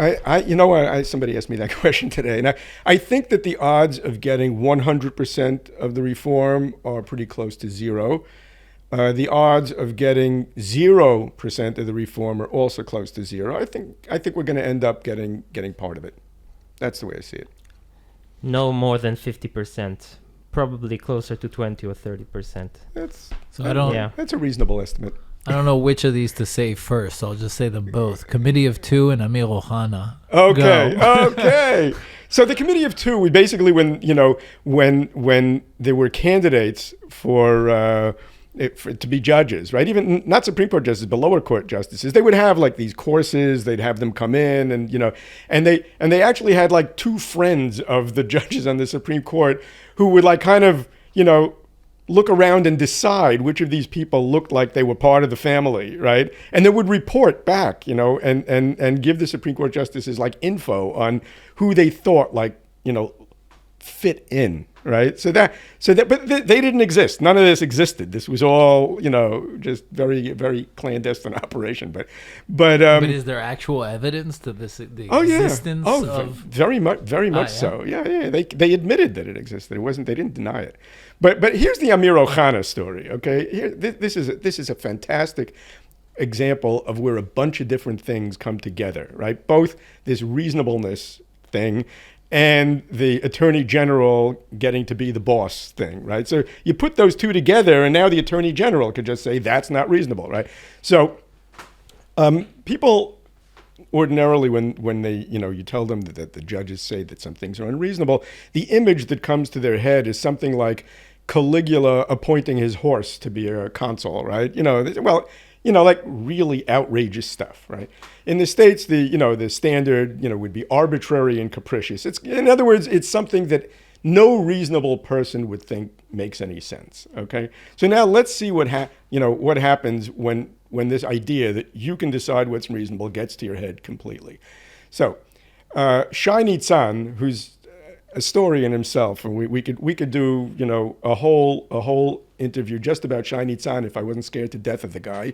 Somebody asked me that question today, and I think that the odds of getting 100% of the reform are pretty close to zero. The odds of getting 0% of the reform are also close to zero. I think we're going to end up getting part of it. That's the way I see it. No more than 50%. Probably closer to 20 or 30%. That's a reasonable estimate. I don't know which of these to say first, so I'll just say them both. Committee of 2 and Amir Ohana. Okay. So the Committee of 2, we basically when there were candidates for to be judges, right? Even not Supreme Court justices, but lower court justices. They would have like these courses. They'd have them come in, and and they actually had like two friends of the judges on the Supreme Court who would like kind of look around and decide which of these people looked like they were part of the family, right? And they would report back, and give the Supreme Court justices like info on who they thought like fit in, right? But they didn't exist. None of this existed. This was all, just very, very clandestine operation. But is there actual evidence to this? The existence of very much so. Yeah. They admitted that it existed. It wasn't. They didn't deny it. But here's the Amir Ohana story. Okay, this is a fantastic example of where a bunch of different things come together, right? Both this reasonableness thing and the attorney general getting to be the boss thing, right? So you put those two together, and now the attorney general could just say, that's not reasonable, right? So people ordinarily, when they, you tell them that the judges say that some things are unreasonable, the image that comes to their head is something like Caligula appointing his horse to be a consul, right? Like really outrageous stuff, right? In the States, the standard, would be arbitrary and capricious. In other words, it's something that no reasonable person would think makes any sense. Okay, so now let's see what happens when this idea that you can decide what's reasonable gets to your head completely. So, Shai Nitzan, who's a story in himself, and we could do a whole interview just about Shai Nitzan if I wasn't scared to death of the guy.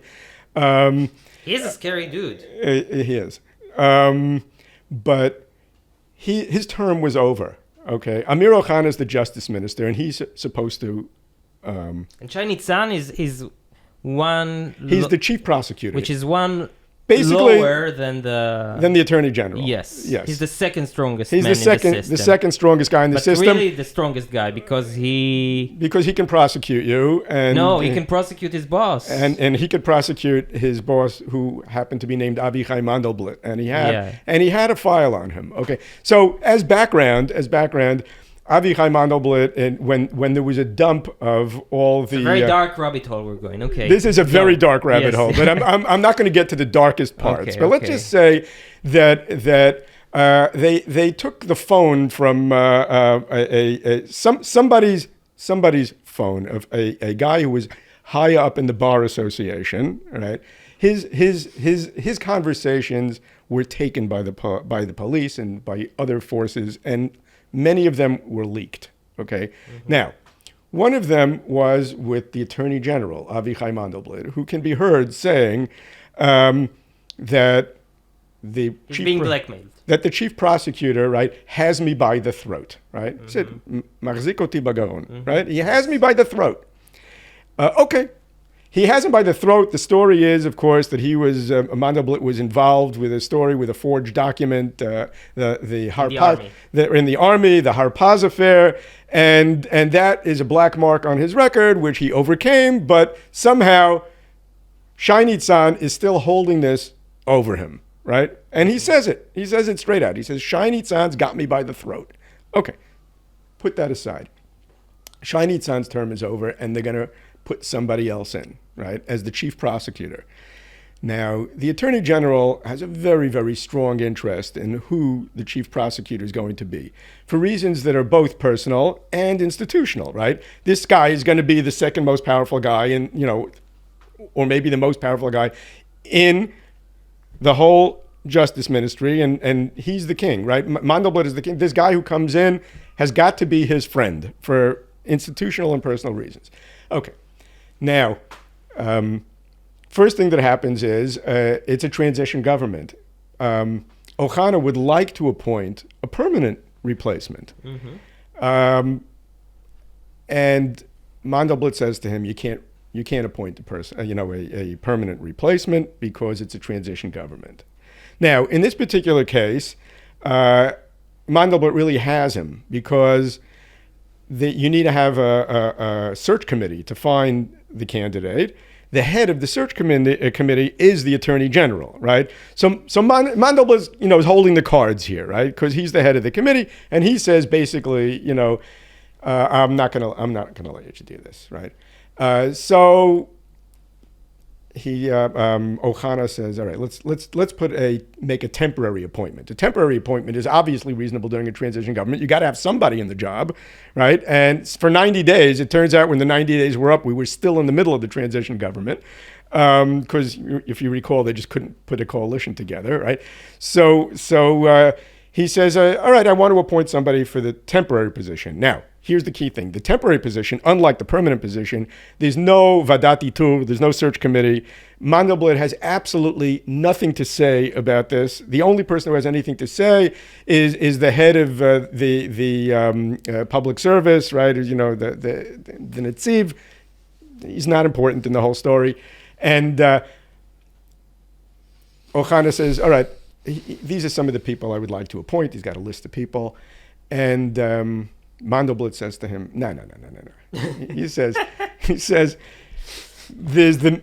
He's a scary dude. He is. But his term was over. Okay. Amir Ohana is the Justice Minister, and he's supposed to. And Shai Nitzan is one. He's the chief prosecutor, which is one. Basically, lower than the attorney general. Yes. He's the second strongest. He's man the second strongest guy in the system. But really, the strongest guy because he can prosecute you, and he can prosecute his boss, and he could prosecute his boss, who happened to be named Avichai Mandelblit, and he had a file on him. Okay, so as background. Avichai Mandelblit, and when there was a dump of all the... It's a very dark rabbit hole we're going, okay. This is a very dark rabbit hole, but I'm not going to get to the darkest parts. But let's just say that they took the phone from somebody's phone of a guy who was high up in the Bar Association, right? His conversations were taken by the police and by other forces, and many of them were leaked, okay? Mm-hmm. Now, one of them was with the Attorney General, Avichai Mandelblit, who can be heard saying that the chief prosecutor, right, has me by the throat, right? Mm-hmm. He said, "Mahzik oti bagaron," right? He has me by the throat. Okay. He has him by the throat. The story is, of course, that Mandelblit was involved with a story with a forged document, the Harpaz, in the army, the Harpaz affair, and that is a black mark on his record, which he overcame. But somehow, Shai Nitzan is still holding this over him, right? And he says it. He says it straight out. He says, "Shai Nitzan's got me by the throat." Okay, put that aside. Shai Nitzan's term is over, and they're going to put somebody else in, right, as the chief prosecutor. Now, the Attorney General has a very, very strong interest in who the chief prosecutor is going to be, for reasons that are both personal and institutional, right? This guy is going to be the second most powerful guy or maybe the most powerful guy in the whole justice ministry, and he's the king, right? Mandelblit is the king. This guy who comes in has got to be his friend for institutional and personal reasons. Okay. Now, first thing that happens is it's a transition government. Ohana would like to appoint a permanent replacement. Mm-hmm. And Mandelblit says to him, you can't appoint a permanent replacement because it's a transition government. Now, in this particular case, Mandelblit really has him because you need to have a search committee to find the candidate. The head of the search committee is the Attorney General, right? So Mandelblit, is holding the cards here, right? Because he's the head of the committee, and he says basically, I'm not gonna let you do this, right? So Ohana says, all right, let's make a temporary appointment. A temporary appointment is obviously reasonable during a transition government. You got to have somebody in the job, right? And for 90 days, it turns out when the 90 days were up, we were still in the middle of the transition government. Because if you recall, they just couldn't put a coalition together, right? So he says, all right, I want to appoint somebody for the temporary position. Now, here's the key thing. The temporary position, unlike the permanent position, there's no vadat itur, there's no search committee. Mandelblit has absolutely nothing to say about this. The only person who has anything to say is the head of the public service, right? The Netziv. He's not important in the whole story. And Ohana says, all right, these are some of the people I would like to appoint. He's got a list of people. And Mandelblit says to him, no. He says, there's the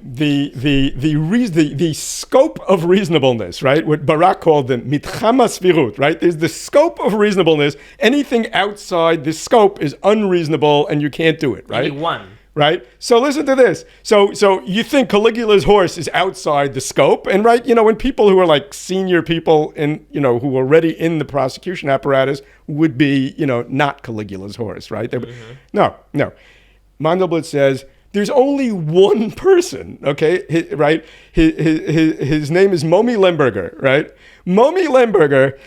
scope of reasonableness, right? What Barak called the mitcham hasvirut, right? There's the scope of reasonableness. Anything outside the scope is unreasonable and you can't do it, right? Anyone. Right? So listen to this. So you think Caligula's horse is outside the scope, and right, when people who are like senior people in, who are already in the prosecution apparatus would be, not Caligula's horse, right? No. Mandelblit says there's only one person, okay, right? His name is Momi Lemberger, right? Momi Lemberger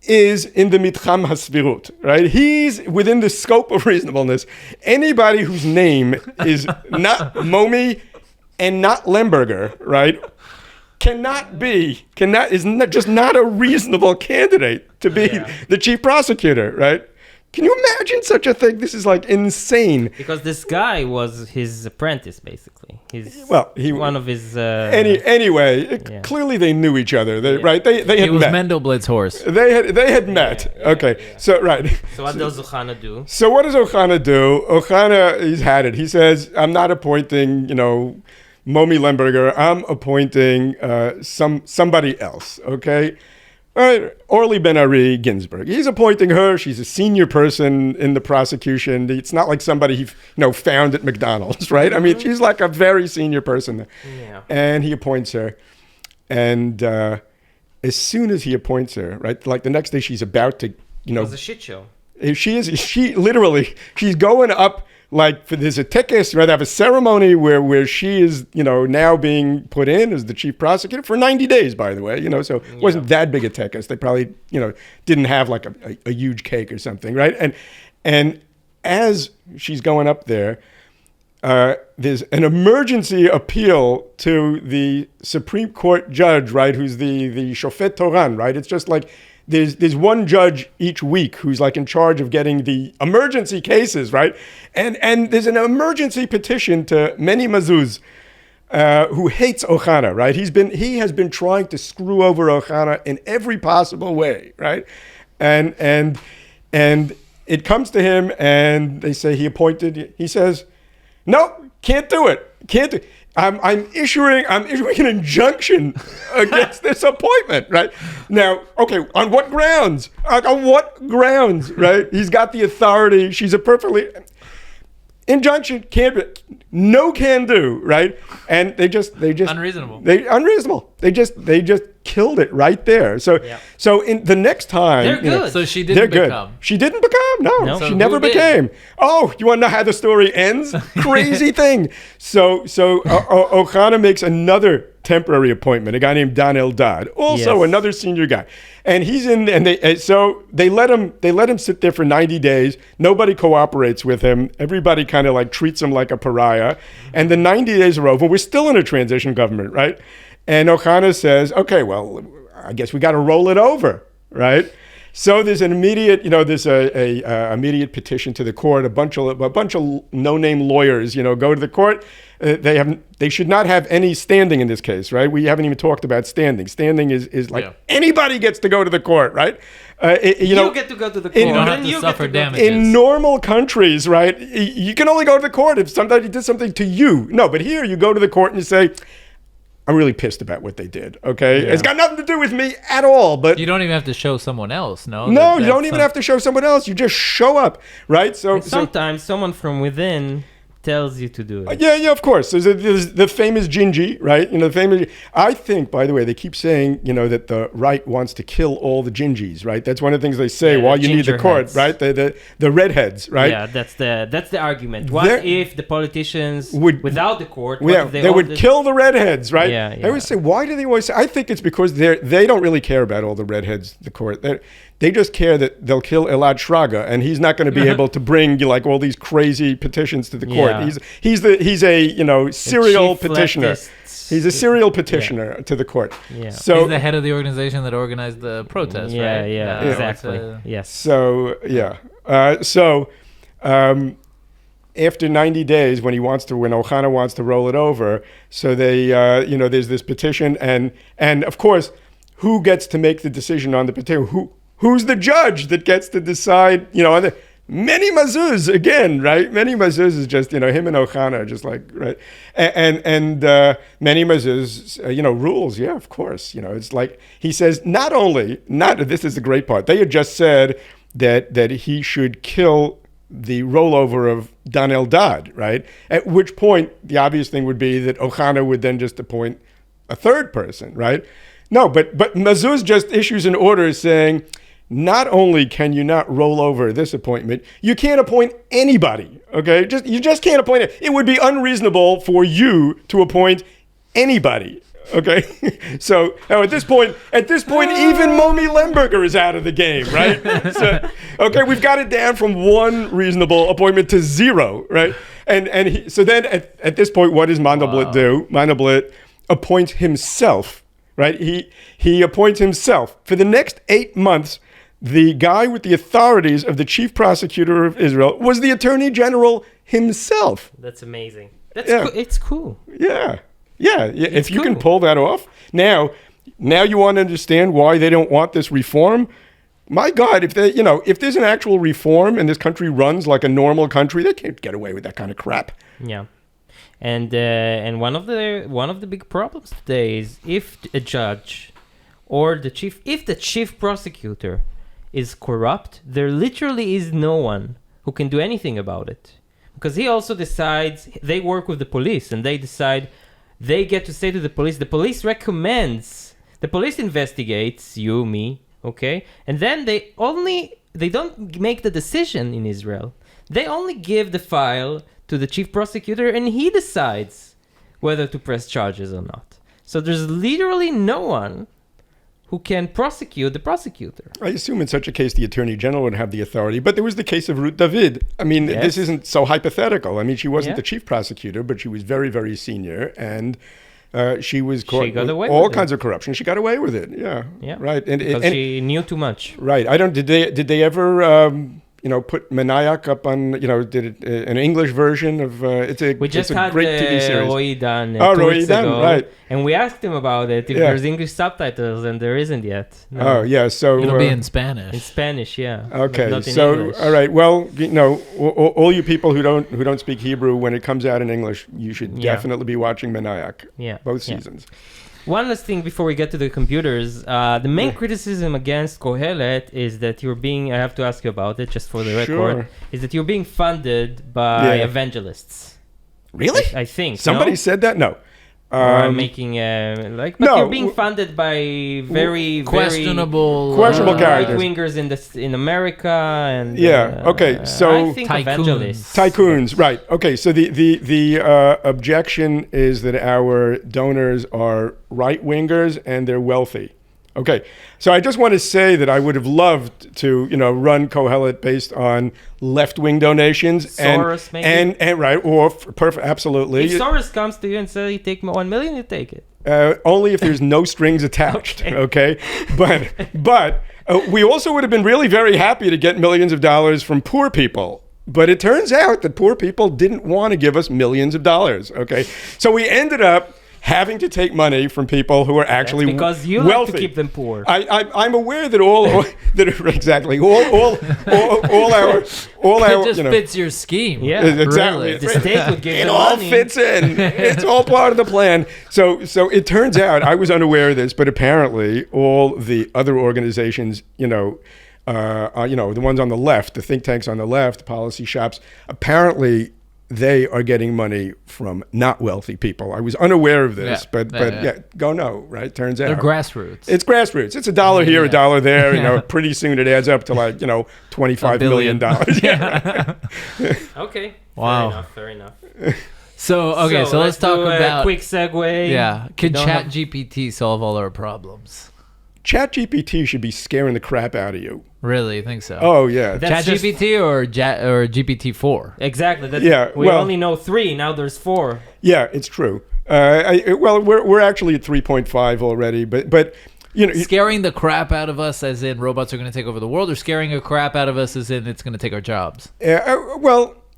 is in the mitcham hasvirut, right? He's within the scope of reasonableness. Anybody whose name is not Momi and not Lemberger, right, is not a reasonable candidate to be the chief prosecutor, right? Can you imagine such a thing? This is like insane. Because this guy was his apprentice, basically. One of his. Anyway, clearly they knew each other. Right? They had met. It was Mandelblit's horse. They had met. Okay, so right. So what does Ohana do? So what does Ohana do? Ohana, he's had it. He says, "I'm not appointing, Momi Lemberger. I'm appointing somebody else." Okay. All right, Orly Ben-Ari Ginsburg. He's appointing her. She's a senior person in the prosecution. It's not like somebody he found at McDonald's, right? I mean, she's like a very senior person. Yeah. And he appoints her. And as soon as he appoints her, right, like the next day she's about to, It was a shit show. She's going up. Like there's a tekes, right? They have a ceremony where she is, now being put in as the chief prosecutor for 90 days, by the way, so it wasn't that big a tekes. They probably, didn't have like a huge cake or something, right? And as she's going up there, there's an emergency appeal to the Supreme Court judge, right? Who's the Shofet Toran, right? It's just like, there's one judge each week who's like in charge of getting the emergency cases, right? And there's an emergency petition to Meni Mazuz, who hates Ohana, right? He has been trying to screw over Ohana in every possible way, right? And it comes to him and they say he says, no, can't do it. I'm issuing an injunction against this appointment, right? Now, okay, on what grounds? Right? He's got the authority. She's a perfectly injunction can do, right? And they just unreasonable. Unreasonable. They just killed it right there. So in the next time, they're good. So she didn't become. She didn't become. No, So she never who did? became. Oh, you want to know how the story ends? Crazy thing. So Ohana makes another temporary appointment, a guy named Dan Eldad, also another senior guy, and he's in. And they let him sit there for 90 days. Nobody cooperates with him. Everybody kind of like treats him like a pariah. And the 90 days are over. We're still in a transition government, right? And Ohana says, okay, well, I guess we got to roll it over, right? So there's an immediate, there's a immediate petition to the court. A bunch of no-name lawyers, go to the court. They should not have any standing in this case, right? We haven't even talked about standing. Standing is like anybody gets to go to the court, right? You get to go to the court. You don't have to suffer damages. In normal countries, right, you can only go to the court if somebody did something to you. No, but here you go to the court and you say, I'm really pissed about what they did, okay? Yeah. It's got nothing to do with me at all, but... You don't even have to show someone else, no? No, you don't even have to show someone else. You just show up, right? So sometimes someone from within tells you to do it. Yeah, of course. There's the famous Gingy, right? I think, by the way, they keep saying, that the right wants to kill all the Gingis, right? That's one of the things they say while you need the court, right? The redheads, right? Yeah, that's the argument. What if the politicians, without the court, they would kill the redheads, right? Yeah. I always say, why do they always say? I think it's because they don't really care about all the redheads, the court. They just care that they'll kill Elad Shraga, and he's not going to be able to bring all these crazy petitions to the court. Yeah. He's a serial petitioner. He's a serial petitioner to the court. Yeah. So he's the head of the organization that organized the protest, right? Yeah, exactly. Yes. So after 90 days, when Ohana wants to roll it over, so they there's this petition, and of course, who gets to make the decision on the petition? Who's the judge that gets to decide, Many Mazuz again, right? Many Mazuz is just, him and Ohana are just right. And Many Mazuz, rules. Yeah, of course. It's like, he says, this is the great part. They had just said that he should kill the rollover of Dan Eldad, right? At which point, the obvious thing would be that Ohana would then just appoint a third person, right? No, but Mazuz just issues an order saying, not only can you not roll over this appointment, you can't appoint anybody, okay? You just can't appoint it. It would be unreasonable for you to appoint anybody, okay? So now at this point, even Momi Lemberger is out of the game, right? So, okay, we've got it down from one reasonable appointment to zero, right? So then at this point, what does Mandelblit do? Mandelblit appoints himself, right? He appoints himself. For the next 8 months, the guy with the authorities of the chief prosecutor of Israel was the attorney general himself. That's amazing. It's cool. Yeah. If you can pull that off. Now you want to understand why they don't want this reform? My God, if there's an actual reform and this country runs like a normal country, they can't get away with that kind of crap. Yeah. And one of the big problems today is if a judge or the chief prosecutor is corrupt, there literally is no one who can do anything about it, because he also decides. They work with the police, and they decide. They get to say to the police recommends, the police investigates you, me, okay, and then they don't make the decision in Israel. They only give the file to the chief prosecutor, and he decides whether to press charges or not. So there's literally no one who can prosecute the prosecutor. I assume in such a case, the attorney general would have the authority. But there was the case of Ruth David. I mean, This isn't so hypothetical. I mean, she wasn't the chief prosecutor, but she was very, very senior. And she was caught with all kinds of corruption. She got away with it. Yeah. Right. And she knew too much. Right. Did they ever... put Menayak up on, did it, an English version of, it's a great TV series. Roy Dan 2 weeks ago, right. And we asked him about it, if there's English subtitles, and there isn't yet. No. Oh, yeah, so... It'll be in Spanish. In Spanish, yeah. Okay, not in so, English. All right, well, all you people who don't speak Hebrew, when it comes out in English, you should definitely be watching Menayak, both seasons. One last thing before we get to the computers. The main criticism against Kohelet is that I have to ask you about it just for the record, is that you're being funded by evangelists. Really? I think. Somebody said that? No. I'm making you're being funded by very questionable characters, right-wingers in America, and so I think evangelists, tycoons, right? Okay, so the objection is that our donors are right-wingers and they're wealthy. Okay, so I just want to say that I would have loved to, run Kohelet based on left-wing donations, Soros, maybe? and right, or perfect, absolutely. If Soros comes to you and says, "You take $1 million," you take it. Only if there's no strings attached. Okay, but we also would have been really very happy to get millions of dollars from poor people. But it turns out that poor people didn't want to give us millions of dollars. Okay, so we ended up having to take money from people who are actually wealthy. Because you like to keep them poor. I'm aware that all our just fits your scheme. Yeah, exactly. Really. The state would give it them all money. fits in. It's all part of the plan. So it turns out, I was unaware of this, but apparently all the other organizations, the ones on the left, the think tanks on the left, policy shops, apparently they are getting money from not wealthy people. I was unaware of this, but go no, right? Turns out They're grassroots. It's grassroots. It's $1 here, $1 there. You know, pretty soon it adds up to like, you know, $25 million. Yeah. Okay. Wow. Fair enough. So let's talk about a quick segue. Yeah. Can ChatGPT solve all our problems? ChatGPT should be scaring the crap out of you. Really? You think so? Oh, yeah. ChatGPT or GPT-4? Exactly. We only know 3. Now there's 4. Yeah, it's true. We're actually at 3.5 already, but you know, scaring the crap out of us as in robots are going to take over the world, or scaring the crap out of us as in it's going to take our jobs?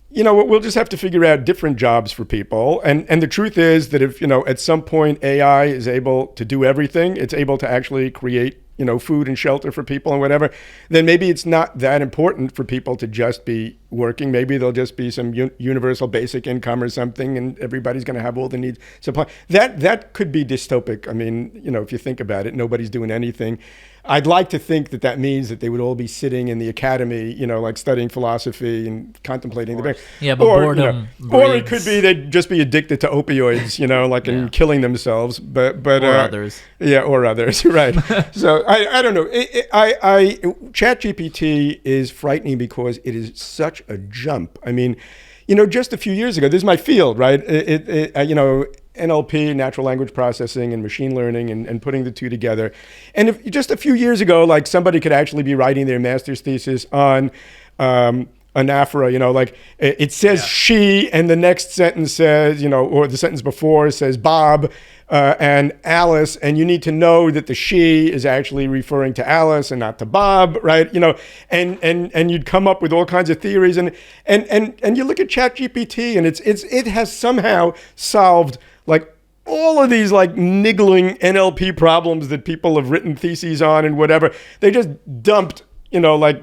You know, we'll just have to figure out different jobs for people. And the truth is that if, you know, at some point AI is able to do everything, it's able to actually create, you know, food and shelter for people and whatever, then maybe it's not that important for people to just be working. Maybe there'll just be some universal basic income or something, and everybody's going to have all the needs supplied. That could be dystopic. I mean, you know, if you think about it, nobody's doing anything. I'd like to think that means that they would all be sitting in the academy, you know, like studying philosophy and contemplating the brain. Yeah, but boredom. Or it could be they'd just be addicted to opioids, you know, like and killing themselves. But or others. Yeah, or others. Right. So I don't know. ChatGPT is frightening because it is such a jump. I mean, you know, just a few years ago, this is my field, right? You know, NLP, natural language processing, and machine learning, and putting the two together. And if just a few years ago, like somebody could actually be writing their master's thesis on anaphora, you know, like it says she, and the next sentence says, you know, or the sentence before says Bob and Alice, and you need to know that the she is actually referring to Alice and not to Bob, right? You know, and you'd come up with all kinds of theories, and you look at ChatGPT, and it has somehow solved like all of these like niggling NLP problems that people have written theses on and whatever. They just dumped, you know, like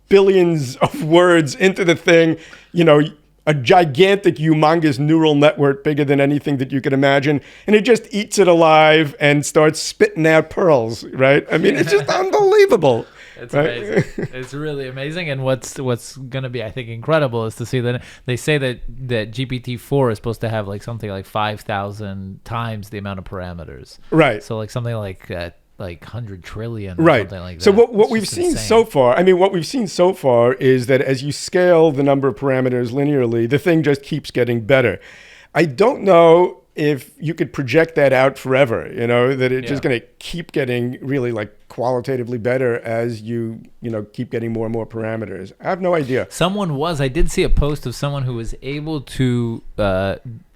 billions of words into the thing, you know, a gigantic, humongous neural network bigger than anything that you could imagine. And it just eats it alive and starts spitting out pearls, right? I mean, it's just unbelievable. It's amazing. It's really amazing. And what's going to be, I think, incredible is to see that they say that GPT-4 is supposed to have like something like 5,000 times the amount of parameters. Right. So like something like 100 trillion or something like that. So what we've seen so far, is that as you scale the number of parameters linearly, the thing just keeps getting better. I don't know if you could project that out forever, you know, that it's just going to keep getting really like qualitatively better as you know, keep getting more and more parameters. I have no idea. I did see a post of someone who was able to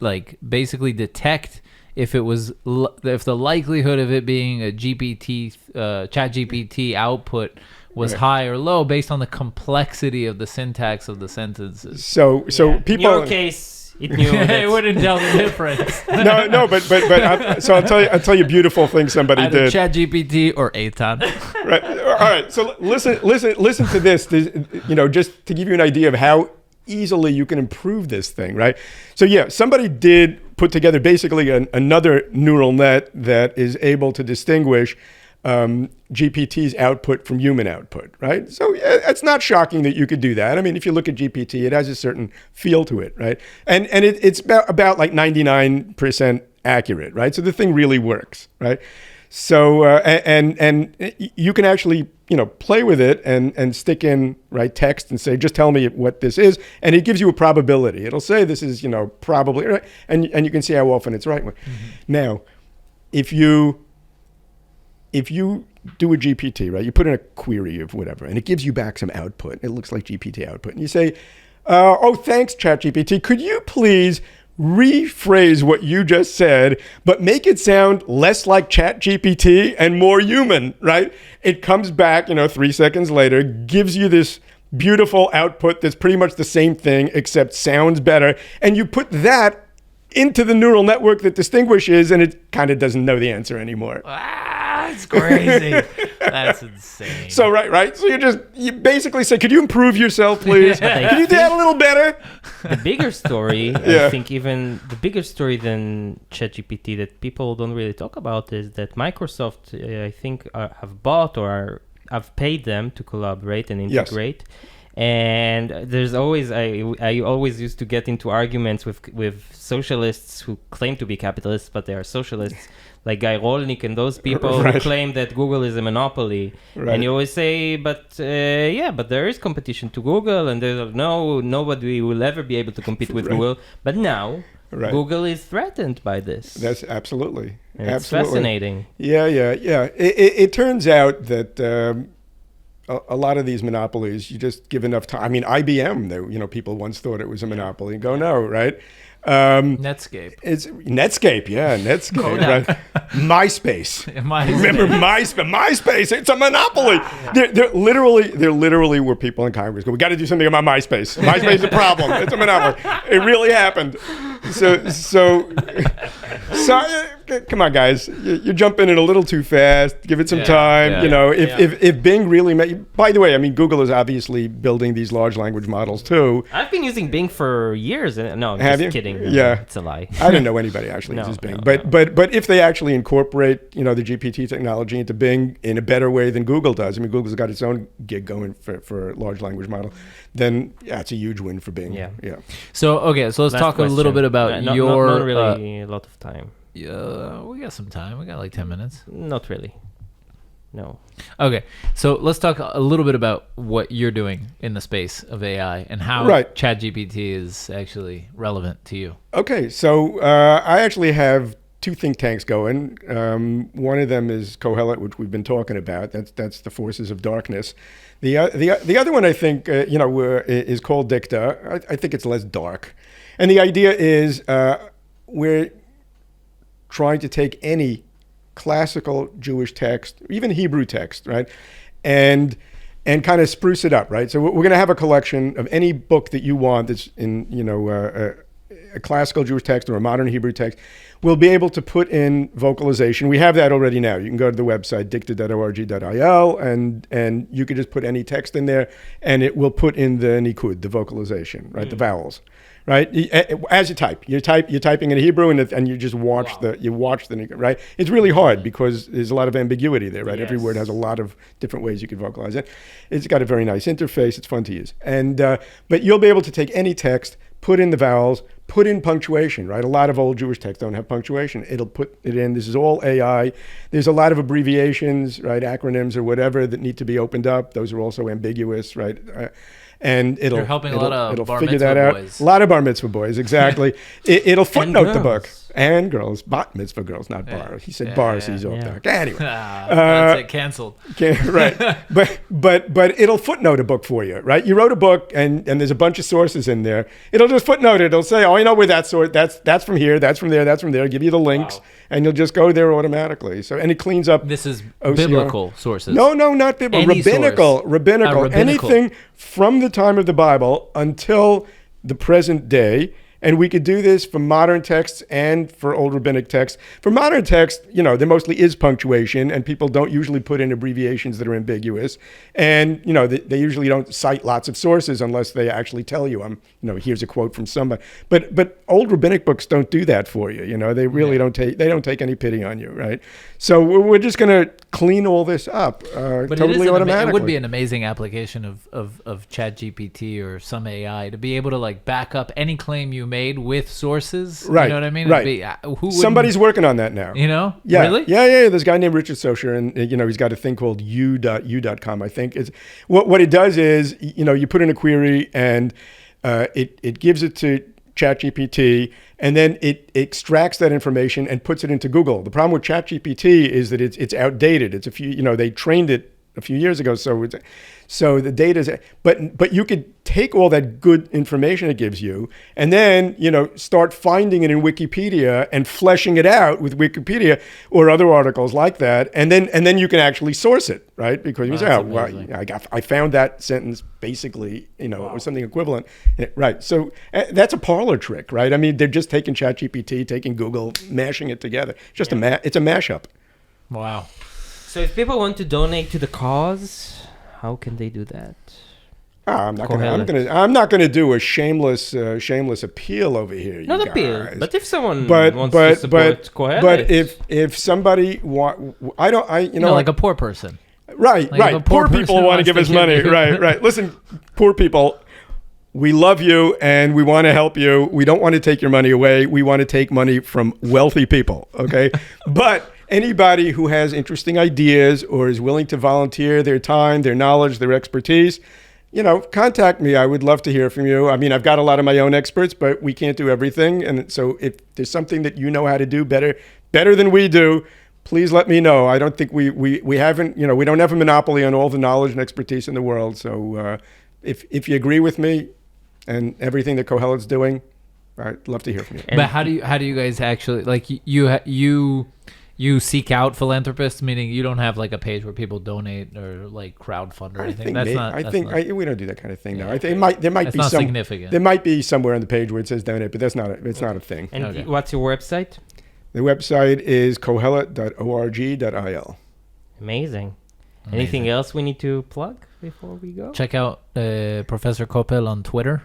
like basically detect if the likelihood of it being a ChatGPT output was high or low based on the complexity of the syntax of the sentences. So people. In your case, it knew it wouldn't tell the difference. No, but so I'll tell you a beautiful thing somebody Either did. ChatGPT or Eitan. Right. All right. So listen to this. You know, just to give you an idea of how easily you can improve this thing, right? So somebody did put together basically another neural net that is able to distinguish GPT's output from human output, right? So it's not shocking that you could do that. I mean, if you look at GPT, it has a certain feel to it, right? And it's about like 99% accurate, right? So the thing really works, right? So and you can actually, you know, play with it and stick in text and say, just tell me what this is, and it gives you a probability. It'll say this is, you know, probably right, and you can see how often it's right. Mm-hmm. Now, if you do a GPT, right, you put in a query of whatever, and it gives you back some output. It looks like GPT output, and you say, "Oh, thanks, ChatGPT. Could you please rephrase what you just said, but make it sound less like ChatGPT and more human," right? It comes back, you know, 3 seconds later, gives you this beautiful output that's pretty much the same thing, except sounds better. And you put that into the neural network that distinguishes, and it kind of doesn't know the answer anymore. That's crazy. That's insane. So right. So you basically say, could you improve yourself, please? Can you do that a little better? The bigger story, I think even the bigger story than ChatGPT that people don't really talk about is that Microsoft, I think, have bought or have paid them to collaborate and integrate. Yes. And there's always I always used to get into arguments with socialists who claim to be capitalists, but they are socialists, like Guy Rolnick and those people who claim that Google is a monopoly. And you always say, but there is competition to Google, and there's nobody will ever be able to compete with Google. But now Google is threatened by this. That's absolutely. It's fascinating. Yeah. It turns out that a lot of these monopolies, you just give enough time. I mean, IBM, people once thought it was a monopoly. Go no, right? Netscape. It's Netscape, right? MySpace. Remember MySpace? It's a monopoly. There literally were people in Congress go, we got to do something about MySpace. MySpace is a problem. It's a monopoly. It really happened. So come on, guys. You're jumping in a little too fast. Give it some time. If Bing really by the way, I mean, Google is obviously building these large language models too. I've been using Bing for years. No, I'm Have just you? kidding. Yeah. It's a lie. I didn't know anybody actually uses Bing. But if they actually incorporate, the GPT technology into Bing in a better way than Google does, I mean, Google's got its own gig going for a large language model, then it's a huge win for Bing. Yeah. So let's talk a little bit about not really a lot of time. Yeah, we got some time. We got like 10 minutes. Not really. No. Okay, so let's talk a little bit about what you're doing in the space of AI and how ChatGPT is actually relevant to you. Okay, so I actually have two think tanks going. One of them is Kohelet, which we've been talking about. That's the forces of darkness. The other one I think is called Dicta. I think it's less dark, and the idea is we're trying to take any classical Jewish text, even Hebrew text, right, and kind of spruce it up, right? So we're going to have a collection of any book that you want that's in, a classical Jewish text or a modern Hebrew text. We'll be able to put in vocalization. We have that already now. You can go to the website dicta.org.il and you can just put any text in there, and it will put in the nikud, the vocalization, right, the vowels. Right, as you type, you're typing in Hebrew, and you just watch the right. It's really hard because there's a lot of ambiguity there, right? Yes. Every word has a lot of different ways you can vocalize it. It's got a very nice interface. It's fun to use, and but you'll be able to take any text, put in the vowels, put in punctuation, right? A lot of old Jewish texts don't have punctuation. It'll put it in. This is all AI. There's a lot of abbreviations, right? Acronyms or whatever that need to be opened up. Those are also ambiguous, right? And it'll figure that out. Boys. A lot of bar mitzvah boys, exactly. It'll footnote the book. And girls, bat mitzvah girls, not bar. He said bar, so he's off dark. Anyway, that's it, canceled. Right, but it'll footnote a book for you, right? You wrote a book, and there's a bunch of sources in there. It'll just footnote it. It'll say, oh, I know where that source. That's from here. That's from there. That's from there. Give you the links, and you'll just go there automatically. So, and it cleans up. This is OCR. Biblical sources. No, not biblical. Rabbinical. Anything from the time of the Bible until the present day. And we could do this for modern texts and for old rabbinic texts. For modern text, there mostly is punctuation, and people don't usually put in abbreviations that are ambiguous. And, they usually don't cite lots of sources unless they actually tell you, here's a quote from somebody. But old rabbinic books don't do that for you. They really don't take any pity on you, right? So we're just going to clean all this up totally automatically. It would be an amazing application of ChatGPT or some AI to be able to back up any claim you made with sources. Right. You know what I mean? Right. Somebody's working on that now. Yeah. Really? Yeah. There's a guy named Richard Socher, and he's got a thing called u.com, I think. It's what it does is, you put in a query and it gives it to ChatGPT, and then it extracts that information and puts it into Google. The problem with ChatGPT is that it's outdated. It's they trained it a few years ago, so the data is, but you could take all that good information it gives you, and then start finding it in Wikipedia and fleshing it out with Wikipedia or other articles like that, and then you can actually source it, right? Because you say, I found that sentence basically, or something equivalent, right? So that's a parlor trick, right? I mean, they're just taking ChatGPT, taking Google, mashing it together. It's a mashup. Wow. So if people want to donate to the cause, how can they do that? I'm not going to do a shameless appeal over here. Not appeal, but if someone wants to support Kohelet. But if somebody like a poor person. Right, Like, if a right. poor Poor people person want to wants give to us give money. you- Right, right. Listen, poor people, we love you and we want to help you. We don't want to take your money away. We want to take money from wealthy people, okay? But anybody who has interesting ideas or is willing to volunteer their time, their knowledge, their expertise, contact me. I would love to hear from you. I mean, I've got a lot of my own experts, but we can't do everything. And so if there's something that you know how to do better than we do, please let me know. I don't think we haven't, we don't have a monopoly on all the knowledge and expertise in the world. So if you agree with me and everything that Kohelet's doing, I'd love to hear from you. But how do you guys actually, like, you seek out philanthropists, meaning you don't have like a page where people donate or like crowdfund or anything? We don't do that kind of thing now. Yeah, I think there might That's be not some significant. There might be somewhere on the page where it says donate, but it's not a thing. And Okay. what's your website? The website is kohelet.org.il. Amazing. Anything else we need to plug before we go? Check out Professor Koppel on Twitter.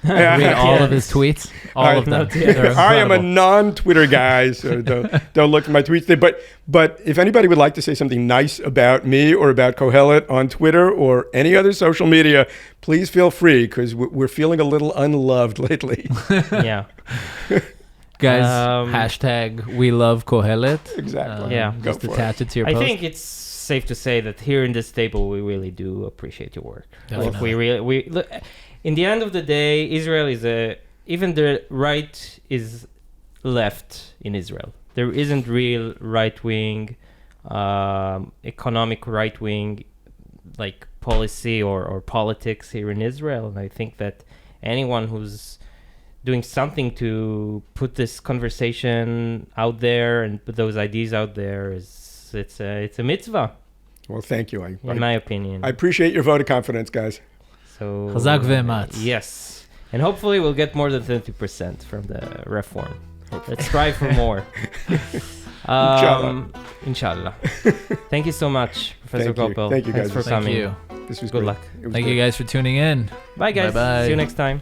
Yeah. Read all of his tweets. All of them. They're I am a incredible. non-Twitter guy, so don't look at my tweets there. But if anybody would like to say something nice about me or about Kohelet on Twitter or any other social media, please feel free, because we're feeling a little unloved lately. Yeah. Guys, hashtag we love Kohelet. Exactly. Yeah. Go Just for attach it to your I post. think it's safe to say that here in this table, we really do appreciate your work. Like Definitely. we look, in the end of the day, Israel is even the right is left in Israel. There isn't real right wing, economic right wing, like policy or politics here in Israel. And I think that anyone who's doing something to put this conversation out there and put those ideas out there it's a mitzvah. Well, thank you. In my opinion. I appreciate your vote of confidence, guys. So Chazak ve'ematz. yes, and hopefully we'll get more than 30% from the reform. Let's strive for more. Inshallah. Thank you so much, Professor Koppel. Thank you, Thanks guys. for Thank coming. you. This was Good great. luck. It was Thank great. you guys for tuning in. Bye, guys. Bye-bye. See you next time.